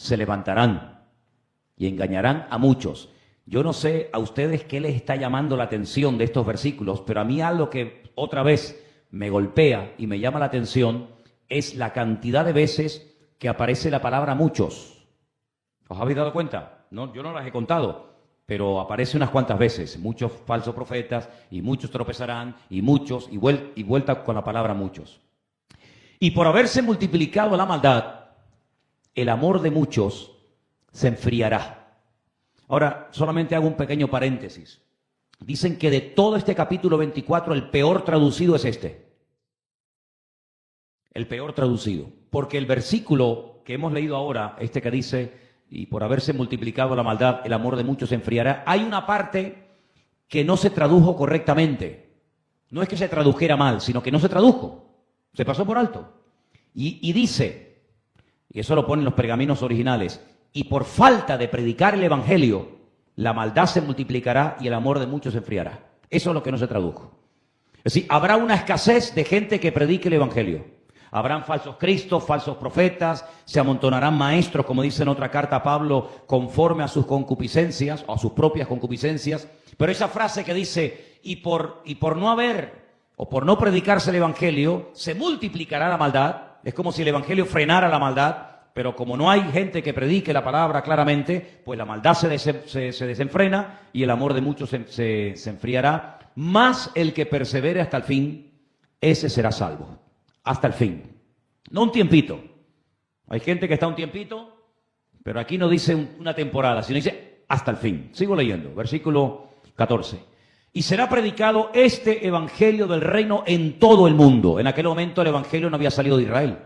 se levantarán y engañarán a muchos. Yo no sé a ustedes qué les está llamando la atención de estos versículos, pero a mí algo que otra vez me golpea y me llama la atención es la cantidad de veces que aparece la palabra muchos. ¿Os habéis dado cuenta? No, yo no las he contado, pero aparece unas cuantas veces. Muchos falsos profetas y muchos tropezarán y muchos y vuelta con la palabra muchos. Y por haberse multiplicado la maldad, el amor de muchos se enfriará. Ahora, solamente hago un pequeño paréntesis. Dicen que de todo este capítulo 24, el peor traducido es este. El peor traducido. Porque el versículo que hemos leído ahora, este que dice, y por haberse multiplicado la maldad, el amor de muchos se enfriará, hay una parte que no se tradujo correctamente. No es que se tradujera mal, sino que no se tradujo. Se pasó por alto. Y dice, y eso lo ponen los pergaminos originales, y por falta de predicar el evangelio, la maldad se multiplicará y el amor de muchos se enfriará. Eso es lo que no se tradujo. Es decir, habrá una escasez de gente que predique el evangelio. Habrán falsos cristos, falsos profetas, se amontonarán maestros, como dice en otra carta Pablo, conforme a sus concupiscencias, o a sus propias concupiscencias. Pero esa frase que dice, y por no haber, o por no predicarse el evangelio, se multiplicará la maldad. Es como si el evangelio frenara la maldad, pero como no hay gente que predique la palabra claramente, pues la maldad se desenfrena y el amor de muchos se enfriará. Más el que persevere hasta el fin, ese será salvo. Hasta el fin. No un tiempito. Hay gente que está un tiempito, pero aquí no dice una temporada, sino dice hasta el fin. Sigo leyendo, versículo 14. Y será predicado este evangelio del reino en todo el mundo. En aquel momento el evangelio no había salido de Israel.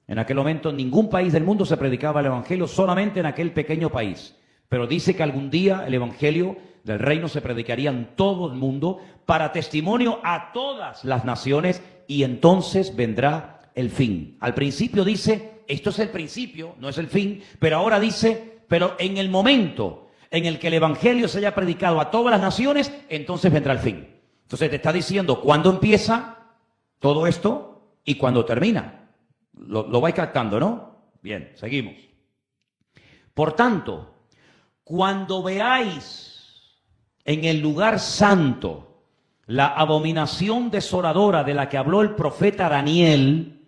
En aquel momento en ningún país del mundo se predicaba el evangelio, solamente en aquel pequeño país. Pero dice que algún día el evangelio del reino se predicaría en todo el mundo para testimonio a todas las naciones y entonces vendrá el fin. Al principio dice, esto es el principio, no es el fin, pero ahora dice, pero en el momento en el que el evangelio se haya predicado a todas las naciones, entonces vendrá el fin. Entonces te está diciendo cuándo empieza todo esto y cuándo termina. Lo vais captando, ¿no? Bien, seguimos. Por tanto, cuando veáis en el lugar santo la abominación desoladora de la que habló el profeta Daniel,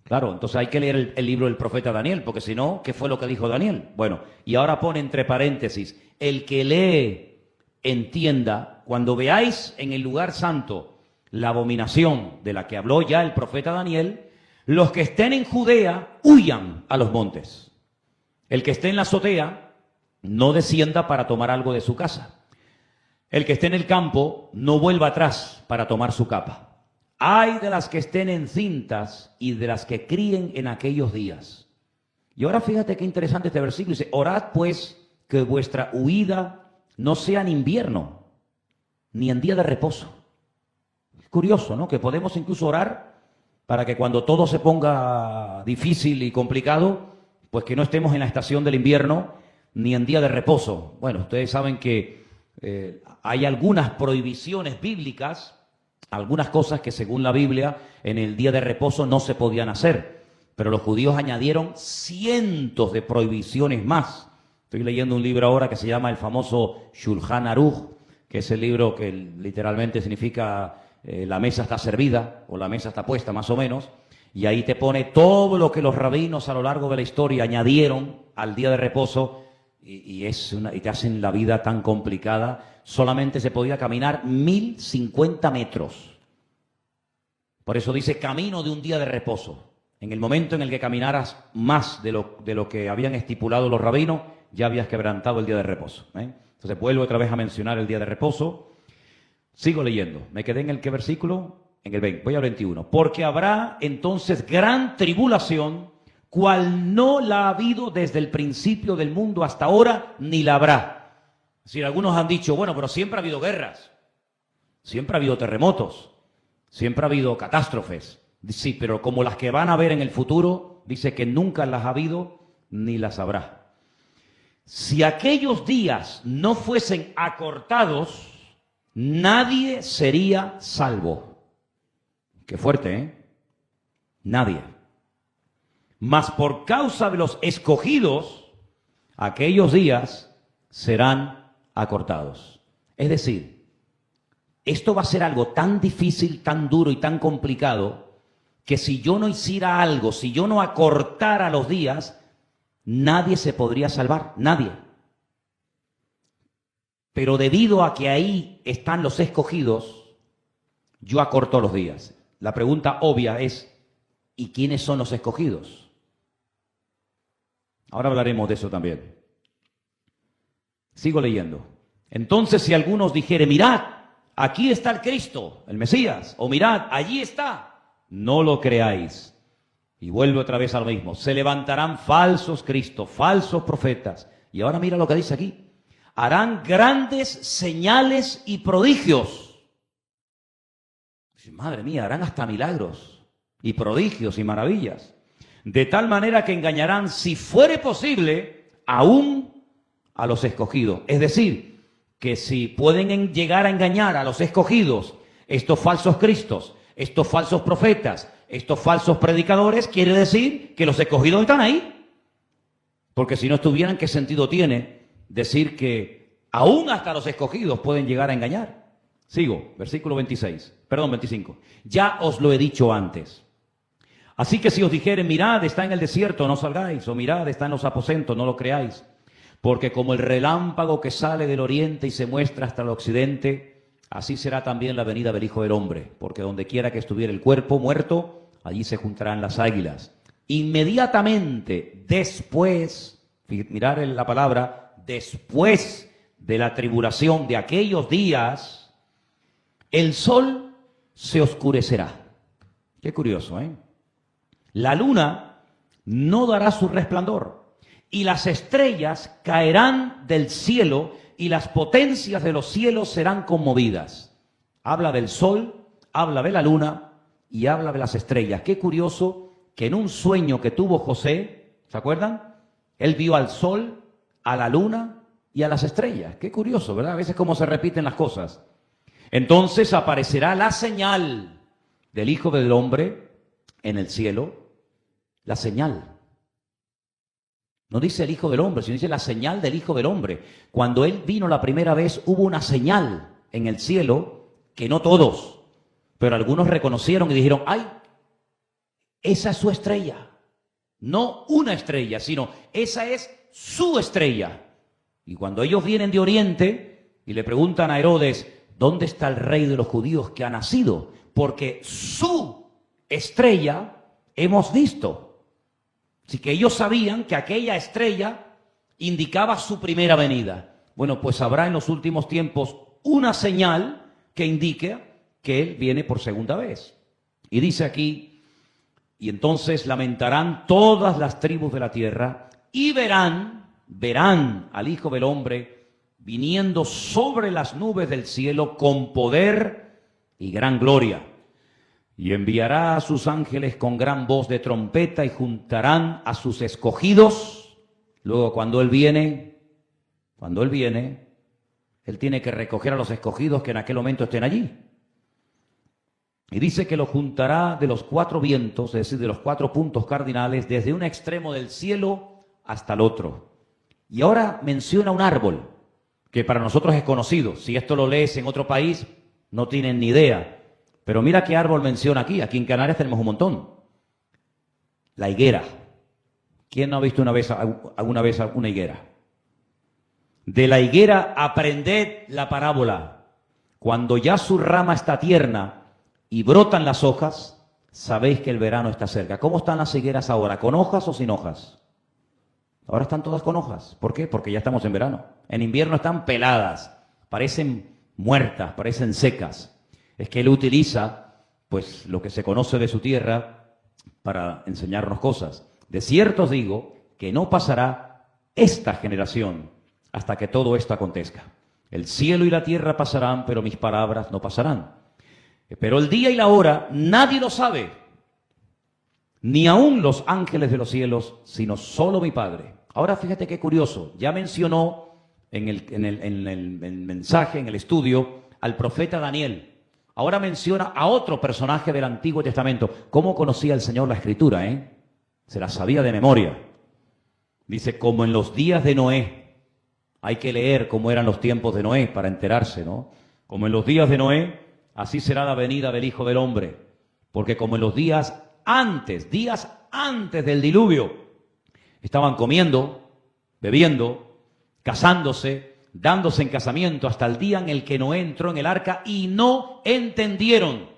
claro, entonces hay que leer el libro del profeta Daniel, porque si no, ¿qué fue lo que dijo Daniel? Bueno, y ahora pone entre paréntesis, el que lee, entienda, cuando veáis en el lugar santo la abominación de la que habló ya el profeta Daniel, los que estén en Judea huyan a los montes. El que esté en la azotea no descienda para tomar algo de su casa. El que esté en el campo no vuelva atrás para tomar su capa. Ay de las que estén encintas y de las que críen en aquellos días. Y ahora fíjate qué interesante este versículo. Dice, orad pues que vuestra huida no sea en invierno, ni en día de reposo. Es curioso, ¿no? Que podemos incluso orar para que cuando todo se ponga difícil y complicado, pues que no estemos en la estación del invierno ni en día de reposo. Bueno, ustedes saben que hay algunas prohibiciones bíblicas, algunas cosas que según la Biblia en el día de reposo no se podían hacer, pero los judíos añadieron cientos de prohibiciones más. Estoy leyendo un libro ahora que se llama el famoso Shulchan Aruch, que es el libro que literalmente significa la mesa está servida, o la mesa está puesta más o menos, y ahí te pone todo lo que los rabinos a lo largo de la historia añadieron al día de reposo, y te hacen la vida tan complicada. Solamente se podía caminar 1050 metros. Por eso dice camino de un día de reposo. En el momento en el que caminaras más de lo que habían estipulado los rabinos, ya habías quebrantado el día de reposo. Entonces vuelvo otra vez a mencionar el día de reposo. Sigo leyendo. ¿Me quedé en el qué versículo? En el 20. Voy al 21. Porque habrá entonces gran tribulación, cual no la ha habido desde el principio del mundo hasta ahora, ni la habrá. Es decir, algunos han dicho, bueno, pero siempre ha habido guerras, siempre ha habido terremotos, siempre ha habido catástrofes. Sí, pero como las que van a haber en el futuro, dice que nunca las ha habido ni las habrá. Si aquellos días no fuesen acortados, nadie sería salvo. Qué fuerte, ¿eh? Nadie. Mas por causa de los escogidos, aquellos días serán acortados. Es decir, esto va a ser algo tan difícil, tan duro y tan complicado que si yo no hiciera algo, si yo no acortara los días, nadie se podría salvar, nadie. Pero debido a que ahí están los escogidos, yo acorto los días. La pregunta obvia es, ¿y quiénes son los escogidos? Ahora hablaremos de eso también. Sigo leyendo. Entonces, si algunos dijeren, mirad, aquí está el Cristo, el Mesías, o mirad, allí está, no lo creáis. Y vuelve otra vez a lo mismo. Se levantarán falsos Cristos, falsos profetas. Y ahora mira lo que dice aquí. Harán grandes señales y prodigios. Madre mía, harán hasta milagros y prodigios y maravillas. De tal manera que engañarán, si fuere posible, aún a los escogidos. Es decir, que si pueden llegar a engañar a los escogidos, estos falsos cristos, estos falsos profetas, estos falsos predicadores, quiere decir que los escogidos están ahí. Porque si no estuvieran, ¿qué sentido tiene decir que aún hasta los escogidos pueden llegar a engañar? Sigo, versículo 25. Ya os lo he dicho antes. Así que si os dijeren, mirad, está en el desierto, no salgáis, o mirad, está en los aposentos, no lo creáis. Porque como el relámpago que sale del oriente y se muestra hasta el occidente, así será también la venida del Hijo del Hombre. Porque donde quiera que estuviera el cuerpo muerto, allí se juntarán las águilas. Inmediatamente después, mirad la palabra, después de la tribulación de aquellos días, el sol se oscurecerá. Qué curioso, ¿eh? La luna no dará su resplandor, y las estrellas caerán del cielo, y las potencias de los cielos serán conmovidas. Habla del sol, habla de la luna, y habla de las estrellas. Qué curioso que en un sueño que tuvo José, ¿se acuerdan? Él vio al sol, a la luna y a las estrellas. Qué curioso, ¿verdad? A veces cómo se repiten las cosas. Entonces aparecerá la señal del Hijo del Hombre en el cielo. La señal. No dice el Hijo del Hombre, sino dice la señal del Hijo del Hombre. Cuando Él vino la primera vez, hubo una señal en el cielo que no todos, pero algunos reconocieron y dijeron, ¡ay! Esa es su estrella. No una estrella, sino esa es su estrella. Y cuando ellos vienen de Oriente y le preguntan a Herodes, ¿dónde está el rey de los judíos que ha nacido? Porque su estrella hemos visto. Así que ellos sabían que aquella estrella indicaba su primera venida. Bueno, pues habrá en los últimos tiempos una señal que indique que Él viene por segunda vez. Y dice aquí, y entonces lamentarán todas las tribus de la tierra y verán al Hijo del Hombre viniendo sobre las nubes del cielo con poder y gran gloria. Y enviará a sus ángeles con gran voz de trompeta y juntarán a sus escogidos. Luego cuando Él viene, Él tiene que recoger a los escogidos que en aquel momento estén allí. Y dice que lo juntará de los cuatro vientos, es decir, de los cuatro puntos cardinales, desde un extremo del cielo hasta el otro. Y ahora menciona un árbol que para nosotros es conocido. Si esto lo lees en otro país, no tienen ni idea. Pero mira qué árbol menciona aquí. Aquí en Canarias tenemos un montón. La higuera. ¿Quién no ha visto alguna vez una higuera? De la higuera aprended la parábola. Cuando ya su rama está tierna y brotan las hojas, sabéis que el verano está cerca. ¿Cómo están las higueras ahora? ¿Con hojas o sin hojas? Ahora están todas con hojas. ¿Por qué? Porque ya estamos en verano. En invierno están peladas, parecen muertas, parecen secas. Es que Él utiliza, pues, lo que se conoce de su tierra para enseñarnos cosas. De cierto os digo que no pasará esta generación hasta que todo esto acontezca. El cielo y la tierra pasarán, pero mis palabras no pasarán. Pero el día y la hora nadie lo sabe, ni aun los ángeles de los cielos, sino solo mi Padre. Ahora fíjate qué curioso, ya mencionó en el mensaje, en el estudio, al profeta Daniel. Ahora menciona a otro personaje del Antiguo Testamento. ¿Cómo conocía el Señor la Escritura, Se la sabía de memoria. Dice, como en los días de Noé. Hay que leer cómo eran los tiempos de Noé para enterarse, ¿no? Como en los días de Noé, así será la venida del Hijo del Hombre. Porque como en los días antes del diluvio, estaban comiendo, bebiendo, casándose, dándose en casamiento hasta el día en el que Noé entró en el arca y no entendieron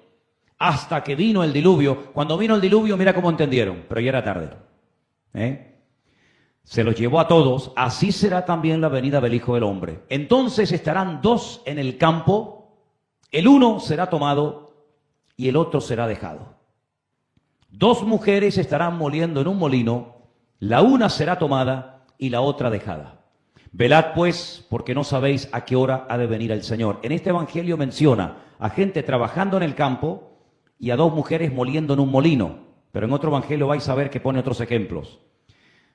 hasta que vino el diluvio. Cuando vino el diluvio, mira cómo entendieron, pero ya era tarde. Se los llevó a todos, así será también la venida del Hijo del Hombre. Entonces estarán dos en el campo, el uno será tomado y el otro será dejado. Dos mujeres estarán moliendo en un molino, la una será tomada y la otra dejada. Velad pues, porque no sabéis a qué hora ha de venir el Señor. En este evangelio menciona a gente trabajando en el campo y a dos mujeres moliendo en un molino. Pero en otro evangelio vais a ver que pone otros ejemplos.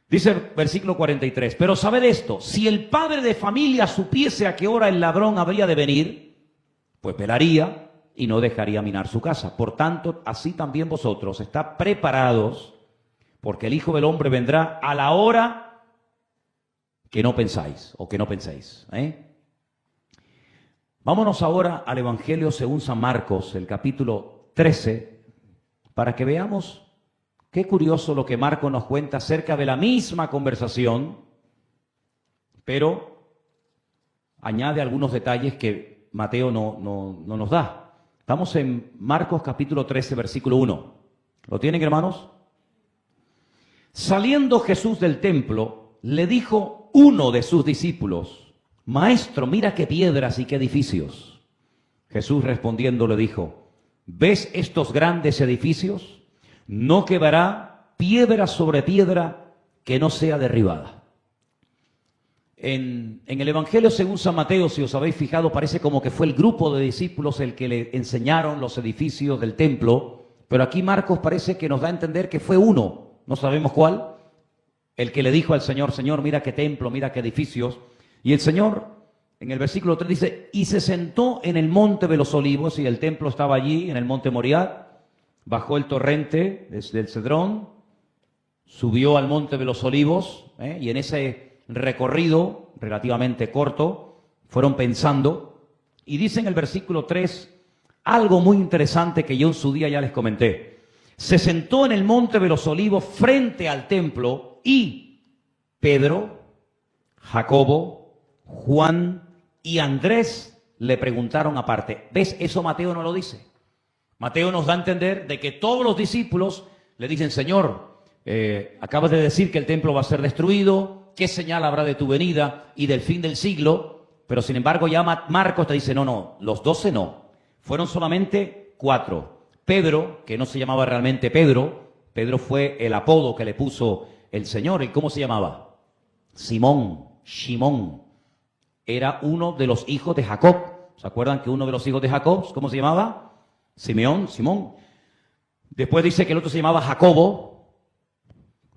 Dice el versículo 43, pero sabed esto, si el padre de familia supiese a qué hora el ladrón habría de venir, pues velaría y no dejaría minar su casa. Por tanto, así también vosotros, estad preparados, porque el Hijo del Hombre vendrá a la hora que no pensáis o que no penséis. Vámonos ahora al Evangelio según San Marcos, el capítulo 13, para que veamos qué curioso lo que Marcos nos cuenta acerca de la misma conversación, pero añade algunos detalles que Mateo no nos da. Estamos en Marcos capítulo 13, versículo 1. ¿Lo tienen, hermanos? Saliendo Jesús del templo, le dijo uno de sus discípulos, Maestro, mira qué piedras y qué edificios. Jesús respondiendo le dijo, ¿ves estos grandes edificios? No quedará piedra sobre piedra que no sea derribada. En el Evangelio según San Mateo, si os habéis fijado, parece como que fue el grupo de discípulos el que le enseñaron los edificios del templo, pero aquí Marcos parece que nos da a entender que fue uno, no sabemos cuál, el que le dijo al Señor, Señor, mira qué templo, mira qué edificios. Y el Señor, en el versículo 3 dice, y se sentó en el monte de los olivos, y el templo estaba allí, en el monte Moriah, bajó el torrente desde el Cedrón, subió al monte de los olivos, y en ese recorrido relativamente corto, fueron pensando, y dice en el versículo 3, algo muy interesante que yo en su día ya les comenté. Se sentó en el monte de los olivos frente al templo, y Pedro, Jacobo, Juan y Andrés le preguntaron aparte. ¿Ves? Eso Mateo no lo dice. Mateo nos da a entender de que todos los discípulos le dicen, Señor, acabas de decir que el templo va a ser destruido, ¿qué señal habrá de tu venida y del fin del siglo? Pero sin embargo ya Marcos te dice, no, los 12 no. Fueron solamente 4. Pedro, que no se llamaba realmente Pedro, Pedro fue el apodo que le puso el Señor. ¿Y cómo se llamaba? Simón. Era uno de los hijos de Jacob. ¿Se acuerdan que uno de los hijos de Jacob, cómo se llamaba? Simón. Después dice que el otro se llamaba Jacobo.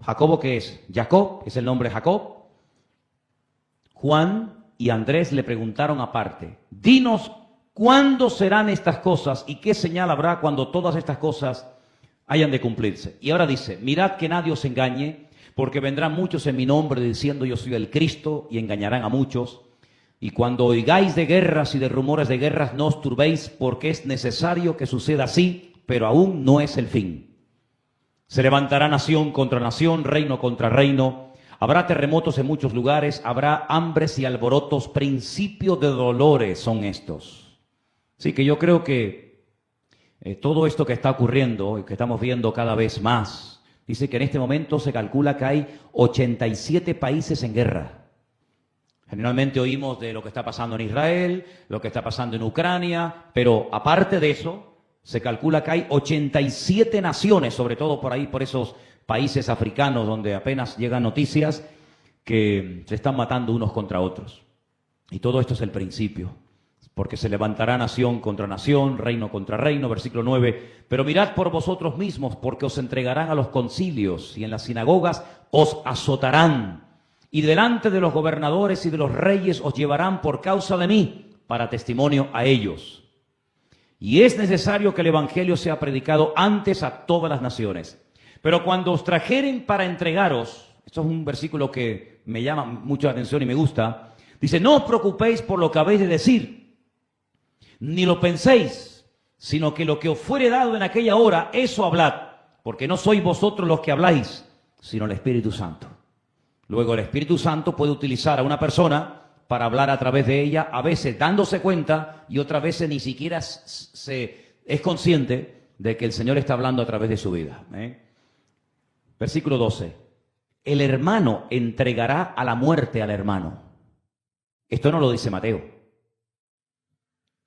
¿Jacobo qué es? Jacob, es el nombre de Jacob. Juan y Andrés le preguntaron aparte, dinos cuándo serán estas cosas y qué señal habrá cuando todas estas cosas hayan de cumplirse. Y ahora dice, mirad que nadie os engañe, porque vendrán muchos en mi nombre diciendo yo soy el Cristo y engañarán a muchos. Y cuando oigáis de guerras y de rumores de guerras, no os turbéis, porque es necesario que suceda así, pero aún no es el fin. Se levantará nación contra nación, reino contra reino. Habrá terremotos en muchos lugares, habrá hambres y alborotos, principios de dolores son estos. Así que yo creo que todo esto que está ocurriendo y que estamos viendo cada vez más, dice que en este momento se calcula que hay 87 países en guerra. Generalmente oímos de lo que está pasando en Israel, lo que está pasando en Ucrania, pero aparte de eso, se calcula que hay 87 naciones, sobre todo por ahí, por esos países africanos donde apenas llegan noticias que se están matando unos contra otros. Y todo esto es el principio, porque se levantará nación contra nación, reino contra reino, versículo 9. Pero mirad por vosotros mismos, porque os entregarán a los concilios y en las sinagogas os azotarán. Y delante de los gobernadores y de los reyes os llevarán por causa de mí, para testimonio a ellos. Y es necesario que el evangelio sea predicado antes a todas las naciones. Pero cuando os trajeren para entregaros, Esto es un versículo que me llama mucho la atención y me gusta. Dice, no os preocupéis por lo que habéis de decir, ni lo penséis, sino que lo que os fuere dado en aquella hora, eso hablad, porque no sois vosotros los que habláis, sino el Espíritu Santo. Luego el Espíritu Santo puede utilizar a una persona para hablar a través de ella, a veces dándose cuenta y otras veces ni siquiera es consciente de que el Señor está hablando a través de su vida. Versículo 12. El hermano entregará a la muerte al hermano. Esto no lo dice Mateo.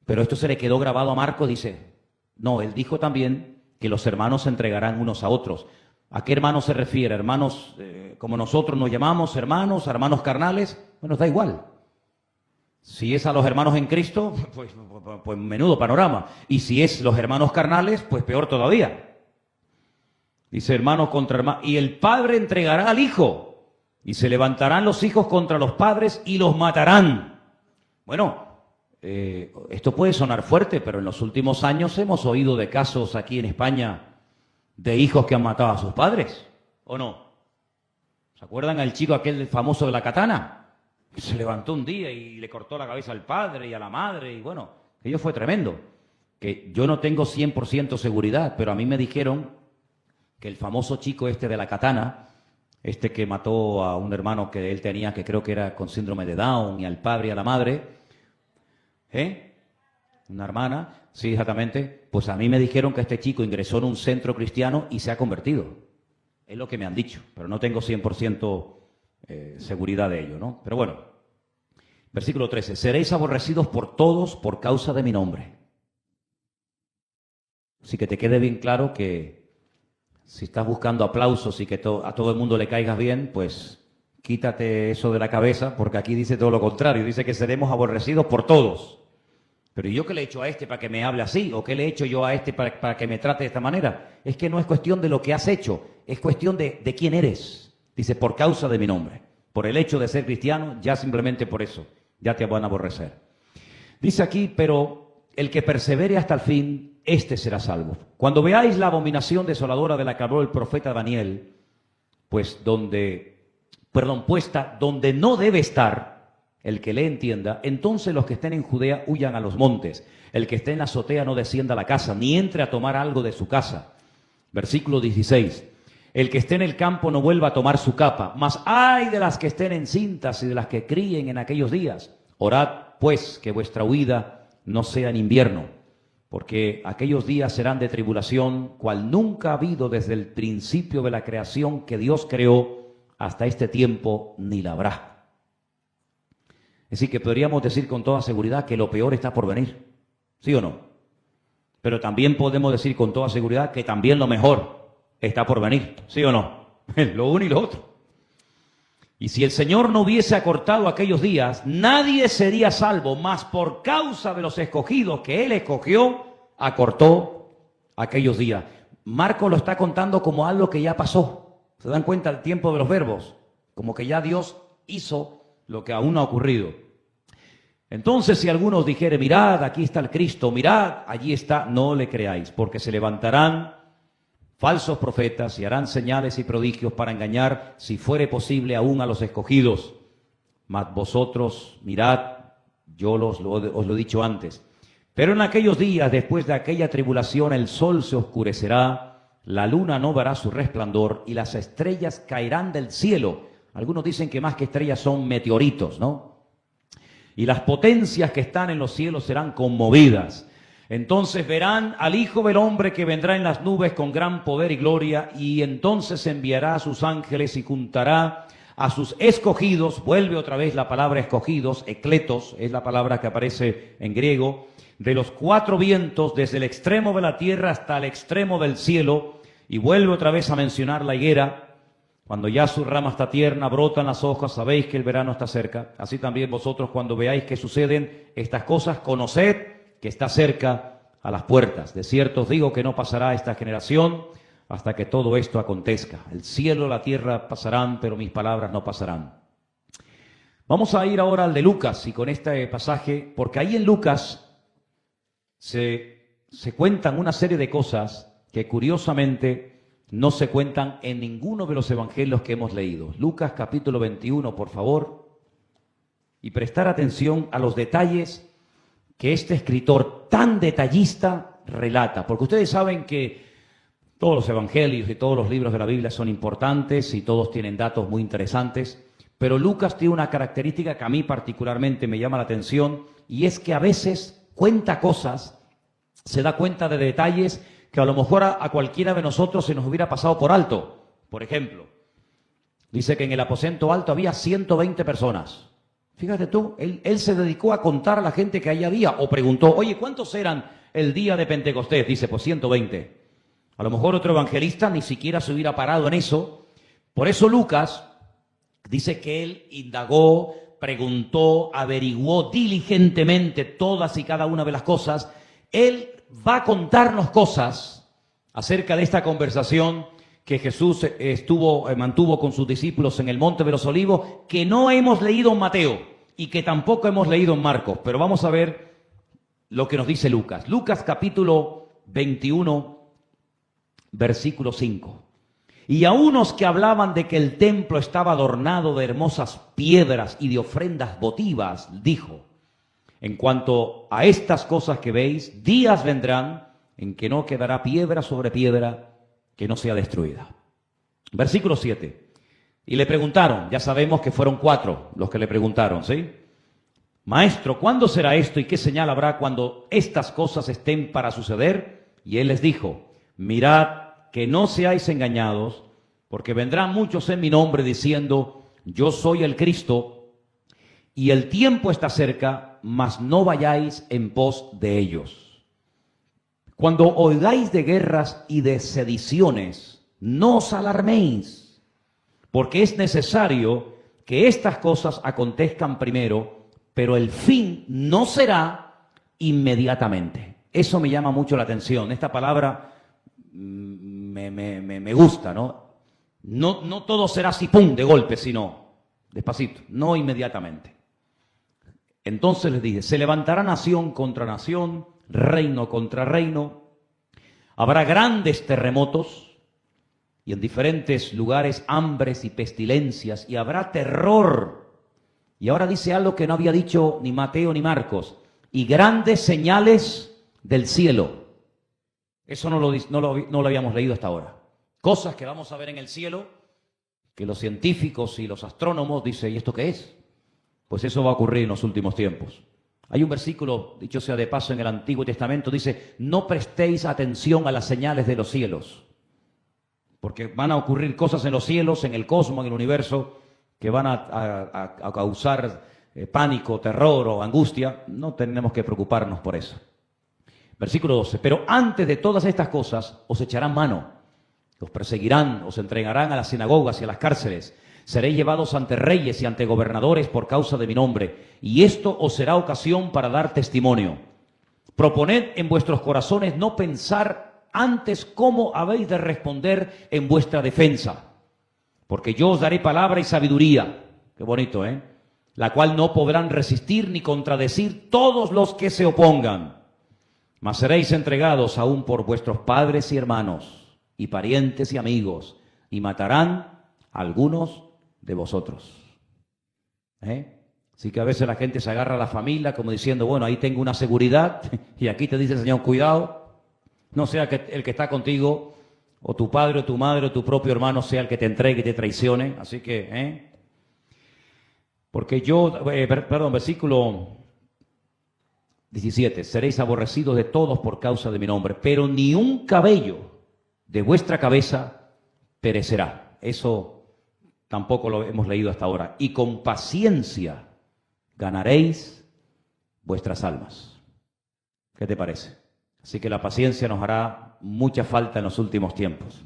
Pero esto se le quedó grabado a Marcos, dice. No, él dijo también que los hermanos se entregarán unos a otros. ¿A qué hermanos se refiere? ¿Hermanos como nosotros nos llamamos hermanos, hermanos carnales? Bueno, da igual. Si es a los hermanos en Cristo, pues menudo panorama. Y si es los hermanos carnales, pues peor todavía. Dice hermanos contra hermanos. Y el padre entregará al hijo. Y se levantarán los hijos contra los padres y los matarán. Bueno, esto puede sonar fuerte, pero en los últimos años hemos oído de casos aquí en España de hijos que han matado a sus padres, ¿o no? ¿Se acuerdan al chico aquel famoso de la katana? Se levantó un día y le cortó la cabeza al padre y a la madre, y bueno, aquello fue tremendo. Que yo no tengo 100% seguridad, pero a mí me dijeron que el famoso chico este de la katana, este que mató a un hermano que él tenía, que creo que era con síndrome de Down, y al padre y a la madre, una hermana, sí, exactamente, pues a mí me dijeron que este chico ingresó en un centro cristiano y se ha convertido. Es lo que me han dicho, pero no tengo 100% seguridad de ello, ¿no? Pero bueno, versículo 13, seréis aborrecidos por todos por causa de mi nombre. Así que te quede bien claro que si estás buscando aplausos y que a todo el mundo le caigas bien, pues quítate eso de la cabeza, porque aquí dice todo lo contrario, dice que seremos aborrecidos por todos. Pero ¿y yo qué le he hecho a este para que me hable así? ¿O qué le he hecho yo a este para que me trate de esta manera? Es que no es cuestión de lo que has hecho, es cuestión de quién eres. Dice, por causa de mi nombre. Por el hecho de ser cristiano, ya simplemente por eso, ya te van a aborrecer. Dice aquí, pero el que persevere hasta el fin, este será salvo. Cuando veáis la abominación desoladora de la que habló el profeta Daniel, pues puesta donde no debe estar, el que le entienda, entonces los que estén en Judea huyan a los montes. El que esté en la azotea no descienda a la casa, ni entre a tomar algo de su casa. Versículo 16. El que esté en el campo no vuelva a tomar su capa, mas ay de las que estén encintas y de las que críen en aquellos días. Orad, pues, que vuestra huida no sea en invierno, porque aquellos días serán de tribulación, cual nunca ha habido desde el principio de la creación que Dios creó hasta este tiempo, ni la habrá. Es decir, que podríamos decir con toda seguridad que lo peor está por venir, ¿sí o no? Pero también podemos decir con toda seguridad que también lo mejor está por venir, ¿sí o no? Lo uno y lo otro. Y si el Señor no hubiese acortado aquellos días, nadie sería salvo, mas por causa de los escogidos que Él escogió, acortó aquellos días. Marcos lo está contando como algo que ya pasó. ¿Se dan cuenta el tiempo de los verbos? Como que ya Dios hizo lo que aún no ha ocurrido. Entonces, si algunos dijere, mirad, aquí está el Cristo, mirad, allí está, no le creáis, porque se levantarán falsos profetas y harán señales y prodigios para engañar, si fuere posible, aún a los escogidos. Mas vosotros, mirad, yo os lo he dicho antes. Pero en aquellos días, después de aquella tribulación, el sol se oscurecerá, la luna no dará su resplandor y las estrellas caerán del cielo. Algunos dicen que más que estrellas son meteoritos, ¿no? Y las potencias que están en los cielos serán conmovidas. Entonces verán al Hijo del Hombre que vendrá en las nubes con gran poder y gloria, y entonces enviará a sus ángeles y juntará a sus escogidos. Vuelve otra vez la palabra escogidos, ekletos, es la palabra que aparece en griego, de los cuatro vientos, desde el extremo de la tierra hasta el extremo del cielo, y vuelve otra vez a mencionar la higuera. Cuando ya su rama está tierna, brotan las hojas, sabéis que el verano está cerca. Así también vosotros, cuando veáis que suceden estas cosas, conoced que está cerca a las puertas. De cierto os digo que no pasará esta generación hasta que todo esto acontezca. El cielo y la tierra pasarán, pero mis palabras no pasarán. Vamos a ir ahora al de Lucas, y con este pasaje, porque ahí en Lucas se cuentan una serie de cosas que curiosamente no se cuentan en ninguno de los evangelios que hemos leído. Lucas capítulo 21, por favor, y prestar atención a los detalles que este escritor tan detallista relata, porque ustedes saben que todos los evangelios y todos los libros de la Biblia son importantes y todos tienen datos muy interesantes, pero Lucas tiene una característica que a mí particularmente me llama la atención, y es que a veces cuenta cosas, se da cuenta de detalles que a lo mejor a cualquiera de nosotros se nos hubiera pasado por alto. Por ejemplo, dice que en el aposento alto había 120 personas. Fíjate tú, él se dedicó a contar a la gente que ahí había, o preguntó, oye, ¿cuántos eran el día de Pentecostés? Dice, pues 120. A lo mejor otro evangelista ni siquiera se hubiera parado en eso. Por eso Lucas dice que él indagó, preguntó, averiguó diligentemente todas y cada una de las cosas. Él va a contarnos cosas acerca de esta conversación que Jesús mantuvo con sus discípulos en el Monte de los Olivos, que no hemos leído en Mateo y que tampoco hemos leído en Marcos. Pero vamos a ver lo que nos dice Lucas. Lucas capítulo 21, versículo 5. Y a unos que hablaban de que el templo estaba adornado de hermosas piedras y de ofrendas votivas, dijo, en cuanto a estas cosas que veis, días vendrán en que no quedará piedra sobre piedra que no sea destruida. Versículo 7. Y le preguntaron, ya sabemos que fueron 4 los que le preguntaron, ¿sí? Maestro, ¿cuándo será esto y qué señal habrá cuando estas cosas estén para suceder? Y él les dijo, mirad que no seáis engañados, porque vendrán muchos en mi nombre diciendo, yo soy el Cristo, y el tiempo está cerca, mas no vayáis en pos de ellos. Cuando oigáis de guerras y de sediciones, no os alarméis, porque es necesario que estas cosas acontezcan primero, pero el fin no será inmediatamente. Eso me llama mucho la atención. Esta palabra me gusta, ¿no? No todo será así, pum, de golpe, sino despacito, no inmediatamente. Entonces les dije, se levantará nación contra nación, reino contra reino, habrá grandes terremotos y en diferentes lugares hambres y pestilencias y habrá terror. Y ahora dice algo que no había dicho ni Mateo ni Marcos, y grandes señales del cielo. Eso no lo habíamos leído hasta ahora. Cosas que vamos a ver en el cielo, que los científicos y los astrónomos dicen, ¿y esto qué es? Pues eso va a ocurrir en los últimos tiempos. Hay un versículo, dicho sea de paso, en el Antiguo Testamento, dice, no prestéis atención a las señales de los cielos, porque van a ocurrir cosas en los cielos, en el cosmos, en el universo, que van a causar pánico, terror o angustia. No tenemos que preocuparnos por eso. Versículo 12, pero antes de todas estas cosas os echarán mano, os perseguirán, os entregarán a las sinagogas y a las cárceles, seréis llevados ante reyes y ante gobernadores por causa de mi nombre, y esto os será ocasión para dar testimonio. Proponed en vuestros corazones no pensar antes cómo habéis de responder en vuestra defensa, porque yo os daré palabra y sabiduría, qué bonito, la cual no podrán resistir ni contradecir todos los que se opongan. Mas seréis entregados aún por vuestros padres y hermanos, y parientes y amigos, y matarán a algunos de vosotros. Así que a veces la gente se agarra a la familia como diciendo, bueno, ahí tengo una seguridad, y aquí te dice el Señor, cuidado, no sea que el que está contigo, o tu padre, o tu madre, o tu propio hermano, sea el que te entregue y te traicione. Así que, porque versículo 17, seréis aborrecidos de todos por causa de mi nombre, pero ni un cabello de vuestra cabeza perecerá. Eso tampoco lo hemos leído hasta ahora. Y con paciencia ganaréis vuestras almas. ¿Qué te parece? Así que la paciencia nos hará mucha falta en los últimos tiempos.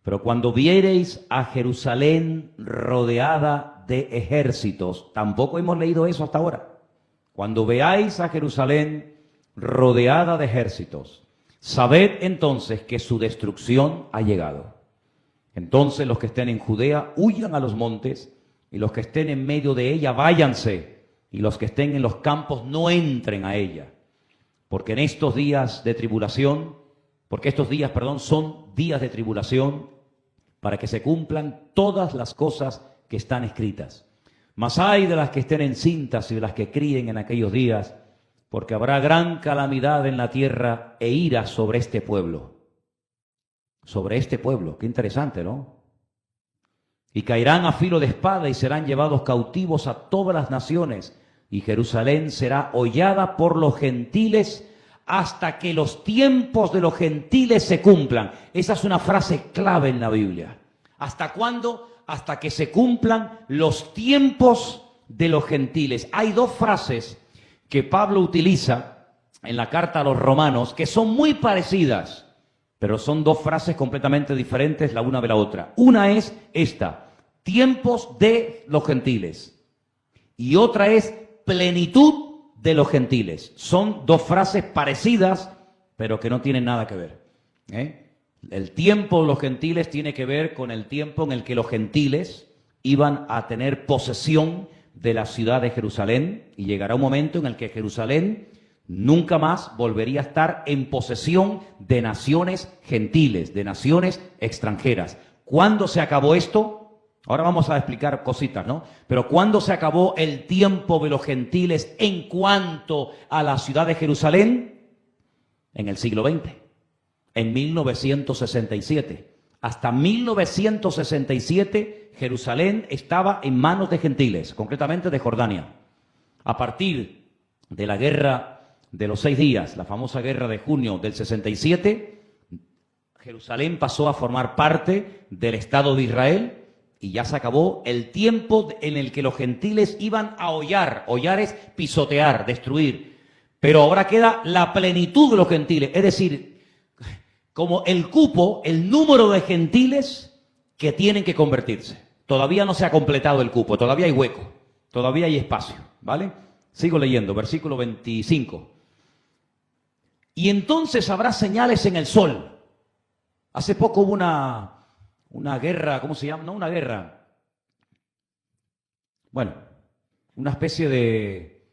Pero cuando viereis a Jerusalén rodeada de ejércitos, tampoco hemos leído eso hasta ahora. Cuando veáis a Jerusalén rodeada de ejércitos, sabed entonces que su destrucción ha llegado. Entonces los que estén en Judea huyan a los montes, y los que estén en medio de ella váyanse, y los que estén en los campos no entren a ella. Porque en estos días de tribulación porque estos días, perdón, son días de tribulación para que se cumplan todas las cosas que están escritas. Mas ay de las que estén encintas y de las que críen en aquellos días, porque habrá gran calamidad en la tierra e ira sobre este pueblo. Sobre este pueblo, qué interesante, ¿no? Y caerán a filo de espada y serán llevados cautivos a todas las naciones, y Jerusalén será hollada por los gentiles hasta que los tiempos de los gentiles se cumplan. Esa es una frase clave en la Biblia. ¿Hasta cuándo? Hasta que se cumplan los tiempos de los gentiles. Hay dos frases que Pablo utiliza en la carta a los romanos que son muy parecidas, pero son dos frases completamente diferentes la una de la otra. Una es esta, tiempos de los gentiles, y otra es plenitud de los gentiles. Son dos frases parecidas, pero que no tienen nada que ver. El tiempo de los gentiles tiene que ver con el tiempo en el que los gentiles iban a tener posesión de la ciudad de Jerusalén, y llegará un momento en el que Jerusalén nunca más volvería a estar en posesión de naciones gentiles, de naciones extranjeras. ¿Cuándo se acabó esto? Ahora vamos a explicar cositas, ¿no? Pero ¿cuándo se acabó el tiempo de los gentiles en cuanto a la ciudad de Jerusalén? En el siglo XX, en 1967. Hasta 1967 Jerusalén estaba en manos de gentiles, concretamente de Jordania. A partir de la guerra de los 6 días, la famosa guerra de junio del 67, Jerusalén pasó a formar parte del Estado de Israel. Y ya se acabó el tiempo en el que los gentiles iban a hollar. Hollar es pisotear, destruir. Pero ahora queda la plenitud de los gentiles. Es decir, como el cupo, el número de gentiles que tienen que convertirse. Todavía no se ha completado el cupo, todavía hay hueco, todavía hay espacio, ¿vale? Sigo leyendo, versículo 25. Y entonces habrá señales en el sol. Hace poco hubo una guerra, ¿cómo se llama? No una guerra. Bueno, una especie de...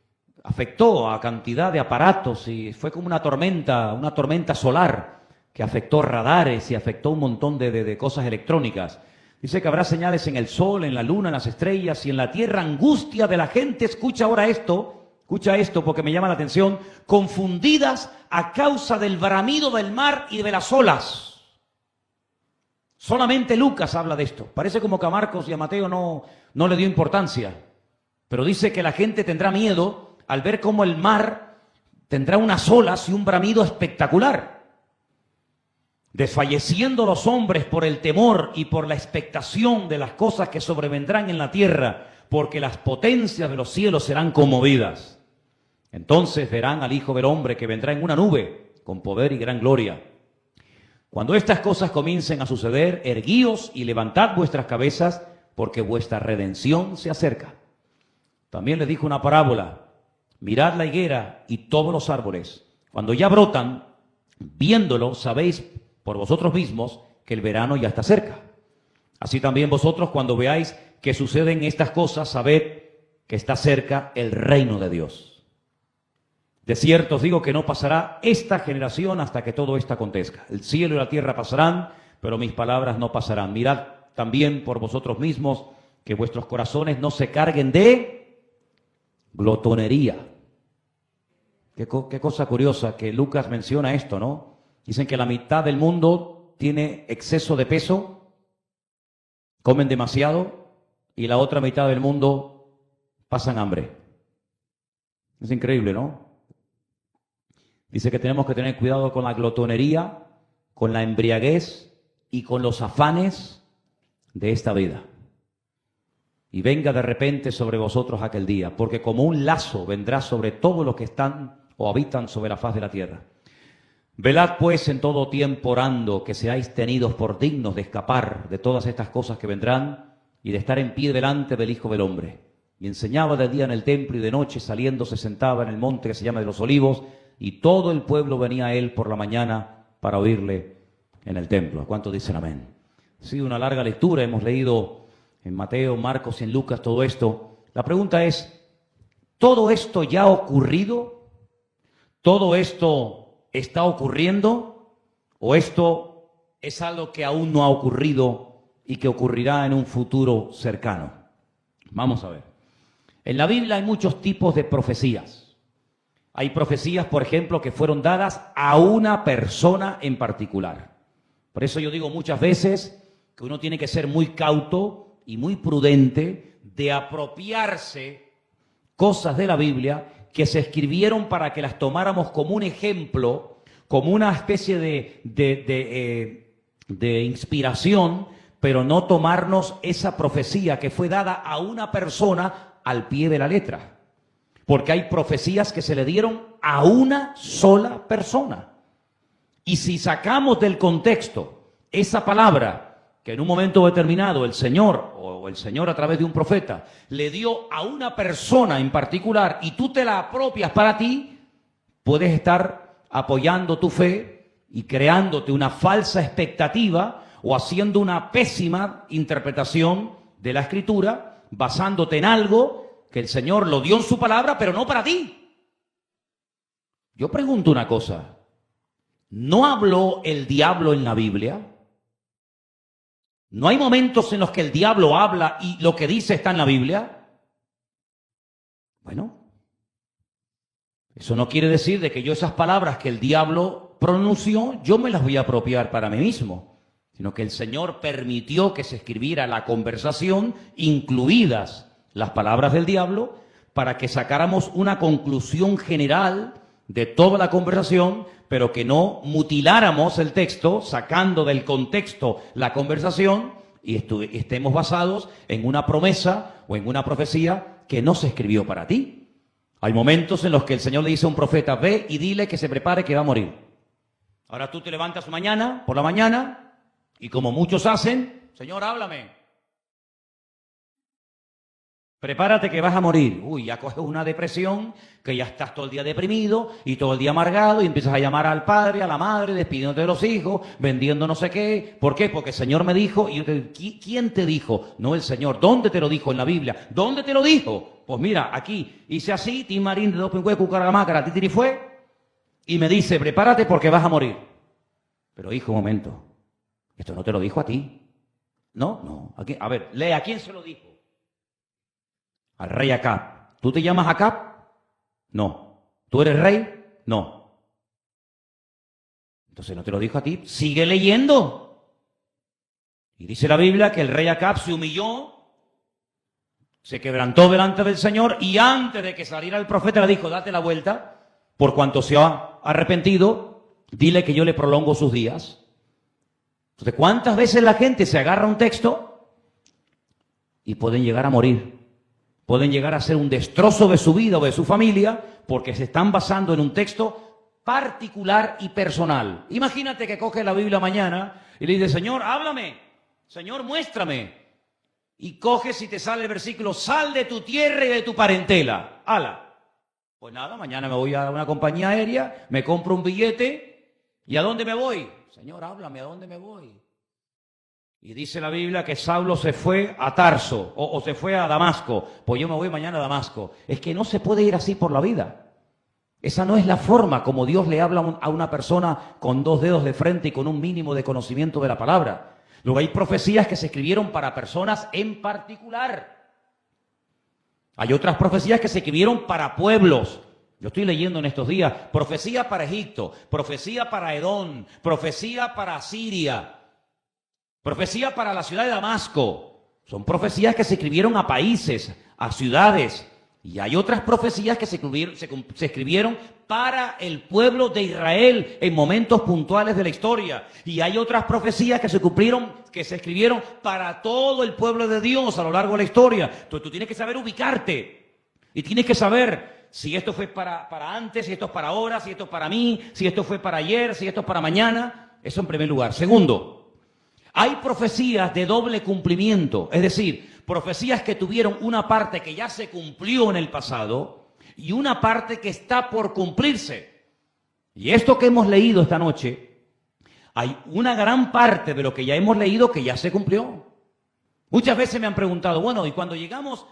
afectó a cantidad de aparatos y fue como una tormenta solar que afectó radares y afectó un montón de cosas electrónicas. Dice que habrá señales en el sol, en la luna, en las estrellas y en la tierra, angustia de la gente. Escucha ahora esto, escucha esto porque me llama la atención. Confundidas a causa del bramido del mar y de las olas. Solamente Lucas habla de esto. Parece como que a Marcos y a Mateo no le dio importancia. Pero dice que la gente tendrá miedo al ver cómo el mar tendrá unas olas y un bramido espectacular. Desfalleciendo los hombres por el temor y por la expectación de las cosas que sobrevendrán en la tierra, porque las potencias de los cielos serán conmovidas. Entonces verán al Hijo del Hombre que vendrá en una nube con poder y gran gloria. Cuando estas cosas comiencen a suceder, erguíos y levantad vuestras cabezas, porque vuestra redención se acerca. También les dijo una parábola. Mirad la higuera y todos los árboles. Cuando ya brotan, viéndolo, sabéis por vosotros mismos que el verano ya está cerca. Así también vosotros, cuando veáis que suceden estas cosas, sabed que está cerca el reino de Dios. De cierto os digo que no pasará esta generación hasta que todo esto acontezca. El cielo y la tierra pasarán, pero mis palabras no pasarán. Mirad también por vosotros mismos que vuestros corazones no se carguen de glotonería. Qué cosa curiosa que Lucas menciona esto, ¿no? Dicen que la mitad del mundo tiene exceso de peso, comen demasiado, y la otra mitad del mundo pasan hambre. Es increíble, ¿no? Dice que tenemos que tener cuidado con la glotonería, con la embriaguez y con los afanes de esta vida. Y venga de repente sobre vosotros aquel día, porque como un lazo vendrá sobre todos los que están o habitan sobre la faz de la tierra. Velad pues en todo tiempo orando, que seáis tenidos por dignos de escapar de todas estas cosas que vendrán y de estar en pie delante del Hijo del Hombre. Y enseñaba de día en el templo y de noche saliendo se sentaba en el monte que se llama de los Olivos, y todo el pueblo venía a él por la mañana para oírle en el templo. ¿Cuántos dicen amén? Ha sido una larga lectura, hemos leído en Mateo, Marcos y en Lucas todo esto. La pregunta es, ¿todo esto ya ha ocurrido? ¿Todo esto está ocurriendo? ¿O esto es algo que aún no ha ocurrido y que ocurrirá en un futuro cercano? Vamos a ver. En la Biblia hay muchos tipos de profecías. Hay profecías, por ejemplo, que fueron dadas a una persona en particular. Por eso yo digo muchas veces que uno tiene que ser muy cauto y muy prudente de apropiarse cosas de la Biblia que se escribieron para que las tomáramos como un ejemplo, como una especie de inspiración, pero no tomarnos esa profecía que fue dada a una persona al pie de la letra. Porque hay profecías que se le dieron a una sola persona. Y si sacamos del contexto esa palabra que en un momento determinado el Señor o el Señor a través de un profeta le dio a una persona en particular y tú te la apropias para ti, puedes estar apoyando tu fe y creándote una falsa expectativa o haciendo una pésima interpretación de la Escritura, basándote en algo que el Señor lo dio en su palabra, pero no para ti. Yo pregunto una cosa, ¿no habló el diablo en la Biblia? ¿No hay momentos en los que el diablo habla y lo que dice está en la Biblia? Bueno, eso no quiere decir de que yo esas palabras que el diablo pronunció, yo me las voy a apropiar para mí mismo, sino que el Señor permitió que se escribiera la conversación, incluidas las palabras del diablo, para que sacáramos una conclusión general de toda la conversación, pero que no mutiláramos el texto, sacando del contexto la conversación y estemos basados en una promesa o en una profecía que no se escribió para ti. Hay momentos en los que el Señor le dice a un profeta, ve y dile que se prepare que va a morir. Ahora tú te levantas mañana, por la mañana, y como muchos hacen, Señor, háblame. Prepárate que vas a morir. Uy, ya coges una depresión, que ya estás todo el día deprimido y todo el día amargado y empiezas a llamar al padre, a la madre, despidiéndote de los hijos, vendiendo no sé qué. ¿Por qué? Porque el Señor me dijo. Y yo te digo, ¿quién te dijo? No el Señor. ¿Dónde te lo dijo? En la Biblia. ¿Dónde te lo dijo? Pues mira, aquí. Hice así, Tim Marín de Dopingüe, Cucaramácara, Titiri fue, y me dice, prepárate porque vas a morir. Pero hijo, un momento. Esto no te lo dijo a ti. No. A ver, lee, ¿a quién se lo dijo? Al rey Acab. ¿Tú te llamas Acab? No. ¿Tú eres rey? No. Entonces no te lo dijo a ti. Sigue leyendo. Y dice la Biblia que el rey Acab se humilló, se quebrantó delante del Señor y antes de que saliera el profeta le dijo, date la vuelta, por cuanto se ha arrepentido, dile que yo le prolongo sus días. Entonces, ¿cuántas veces la gente se agarra a un texto y pueden llegar a morir? Pueden llegar a ser un destrozo de su vida o de su familia porque se están basando en un texto particular y personal. Imagínate que coges la Biblia mañana y le dices, Señor, háblame, Señor, muéstrame. Y coges y te sale el versículo, sal de tu tierra y de tu parentela. ¡Hala! Pues nada, mañana me voy a una compañía aérea, me compro un billete, ¿y a dónde me voy? Señor, háblame, ¿a dónde me voy? Y dice la Biblia que Saulo se fue a Tarso o se fue a Damasco. Pues yo me voy mañana a Damasco. Es que no se puede ir así por la vida. Esa no es la forma como Dios le habla a una persona con dos dedos de frente y con un mínimo de conocimiento de la palabra. Luego hay profecías que se escribieron para personas en particular. Hay otras profecías que se escribieron para pueblos. Yo estoy leyendo en estos días profecía para Egipto, profecía para Edom, profecía para Siria. Profecía para la ciudad de Damasco. Son profecías que se escribieron a países, a ciudades. Y hay otras profecías que se escribieron para el pueblo de Israel en momentos puntuales de la historia. Y hay otras profecías que se escribieron para todo el pueblo de Dios a lo largo de la historia. Entonces tú tienes que saber ubicarte. Y tienes que saber si esto fue para antes, si esto es para ahora, si esto es para mí, si esto fue para ayer, si esto es para mañana. Eso en primer lugar. Segundo, hay profecías de doble cumplimiento, es decir, profecías que tuvieron una parte que ya se cumplió en el pasado y una parte que está por cumplirse. Y esto que hemos leído esta noche, hay una gran parte de lo que ya hemos leído que ya se cumplió. Muchas veces me han preguntado, bueno, y cuando llegamos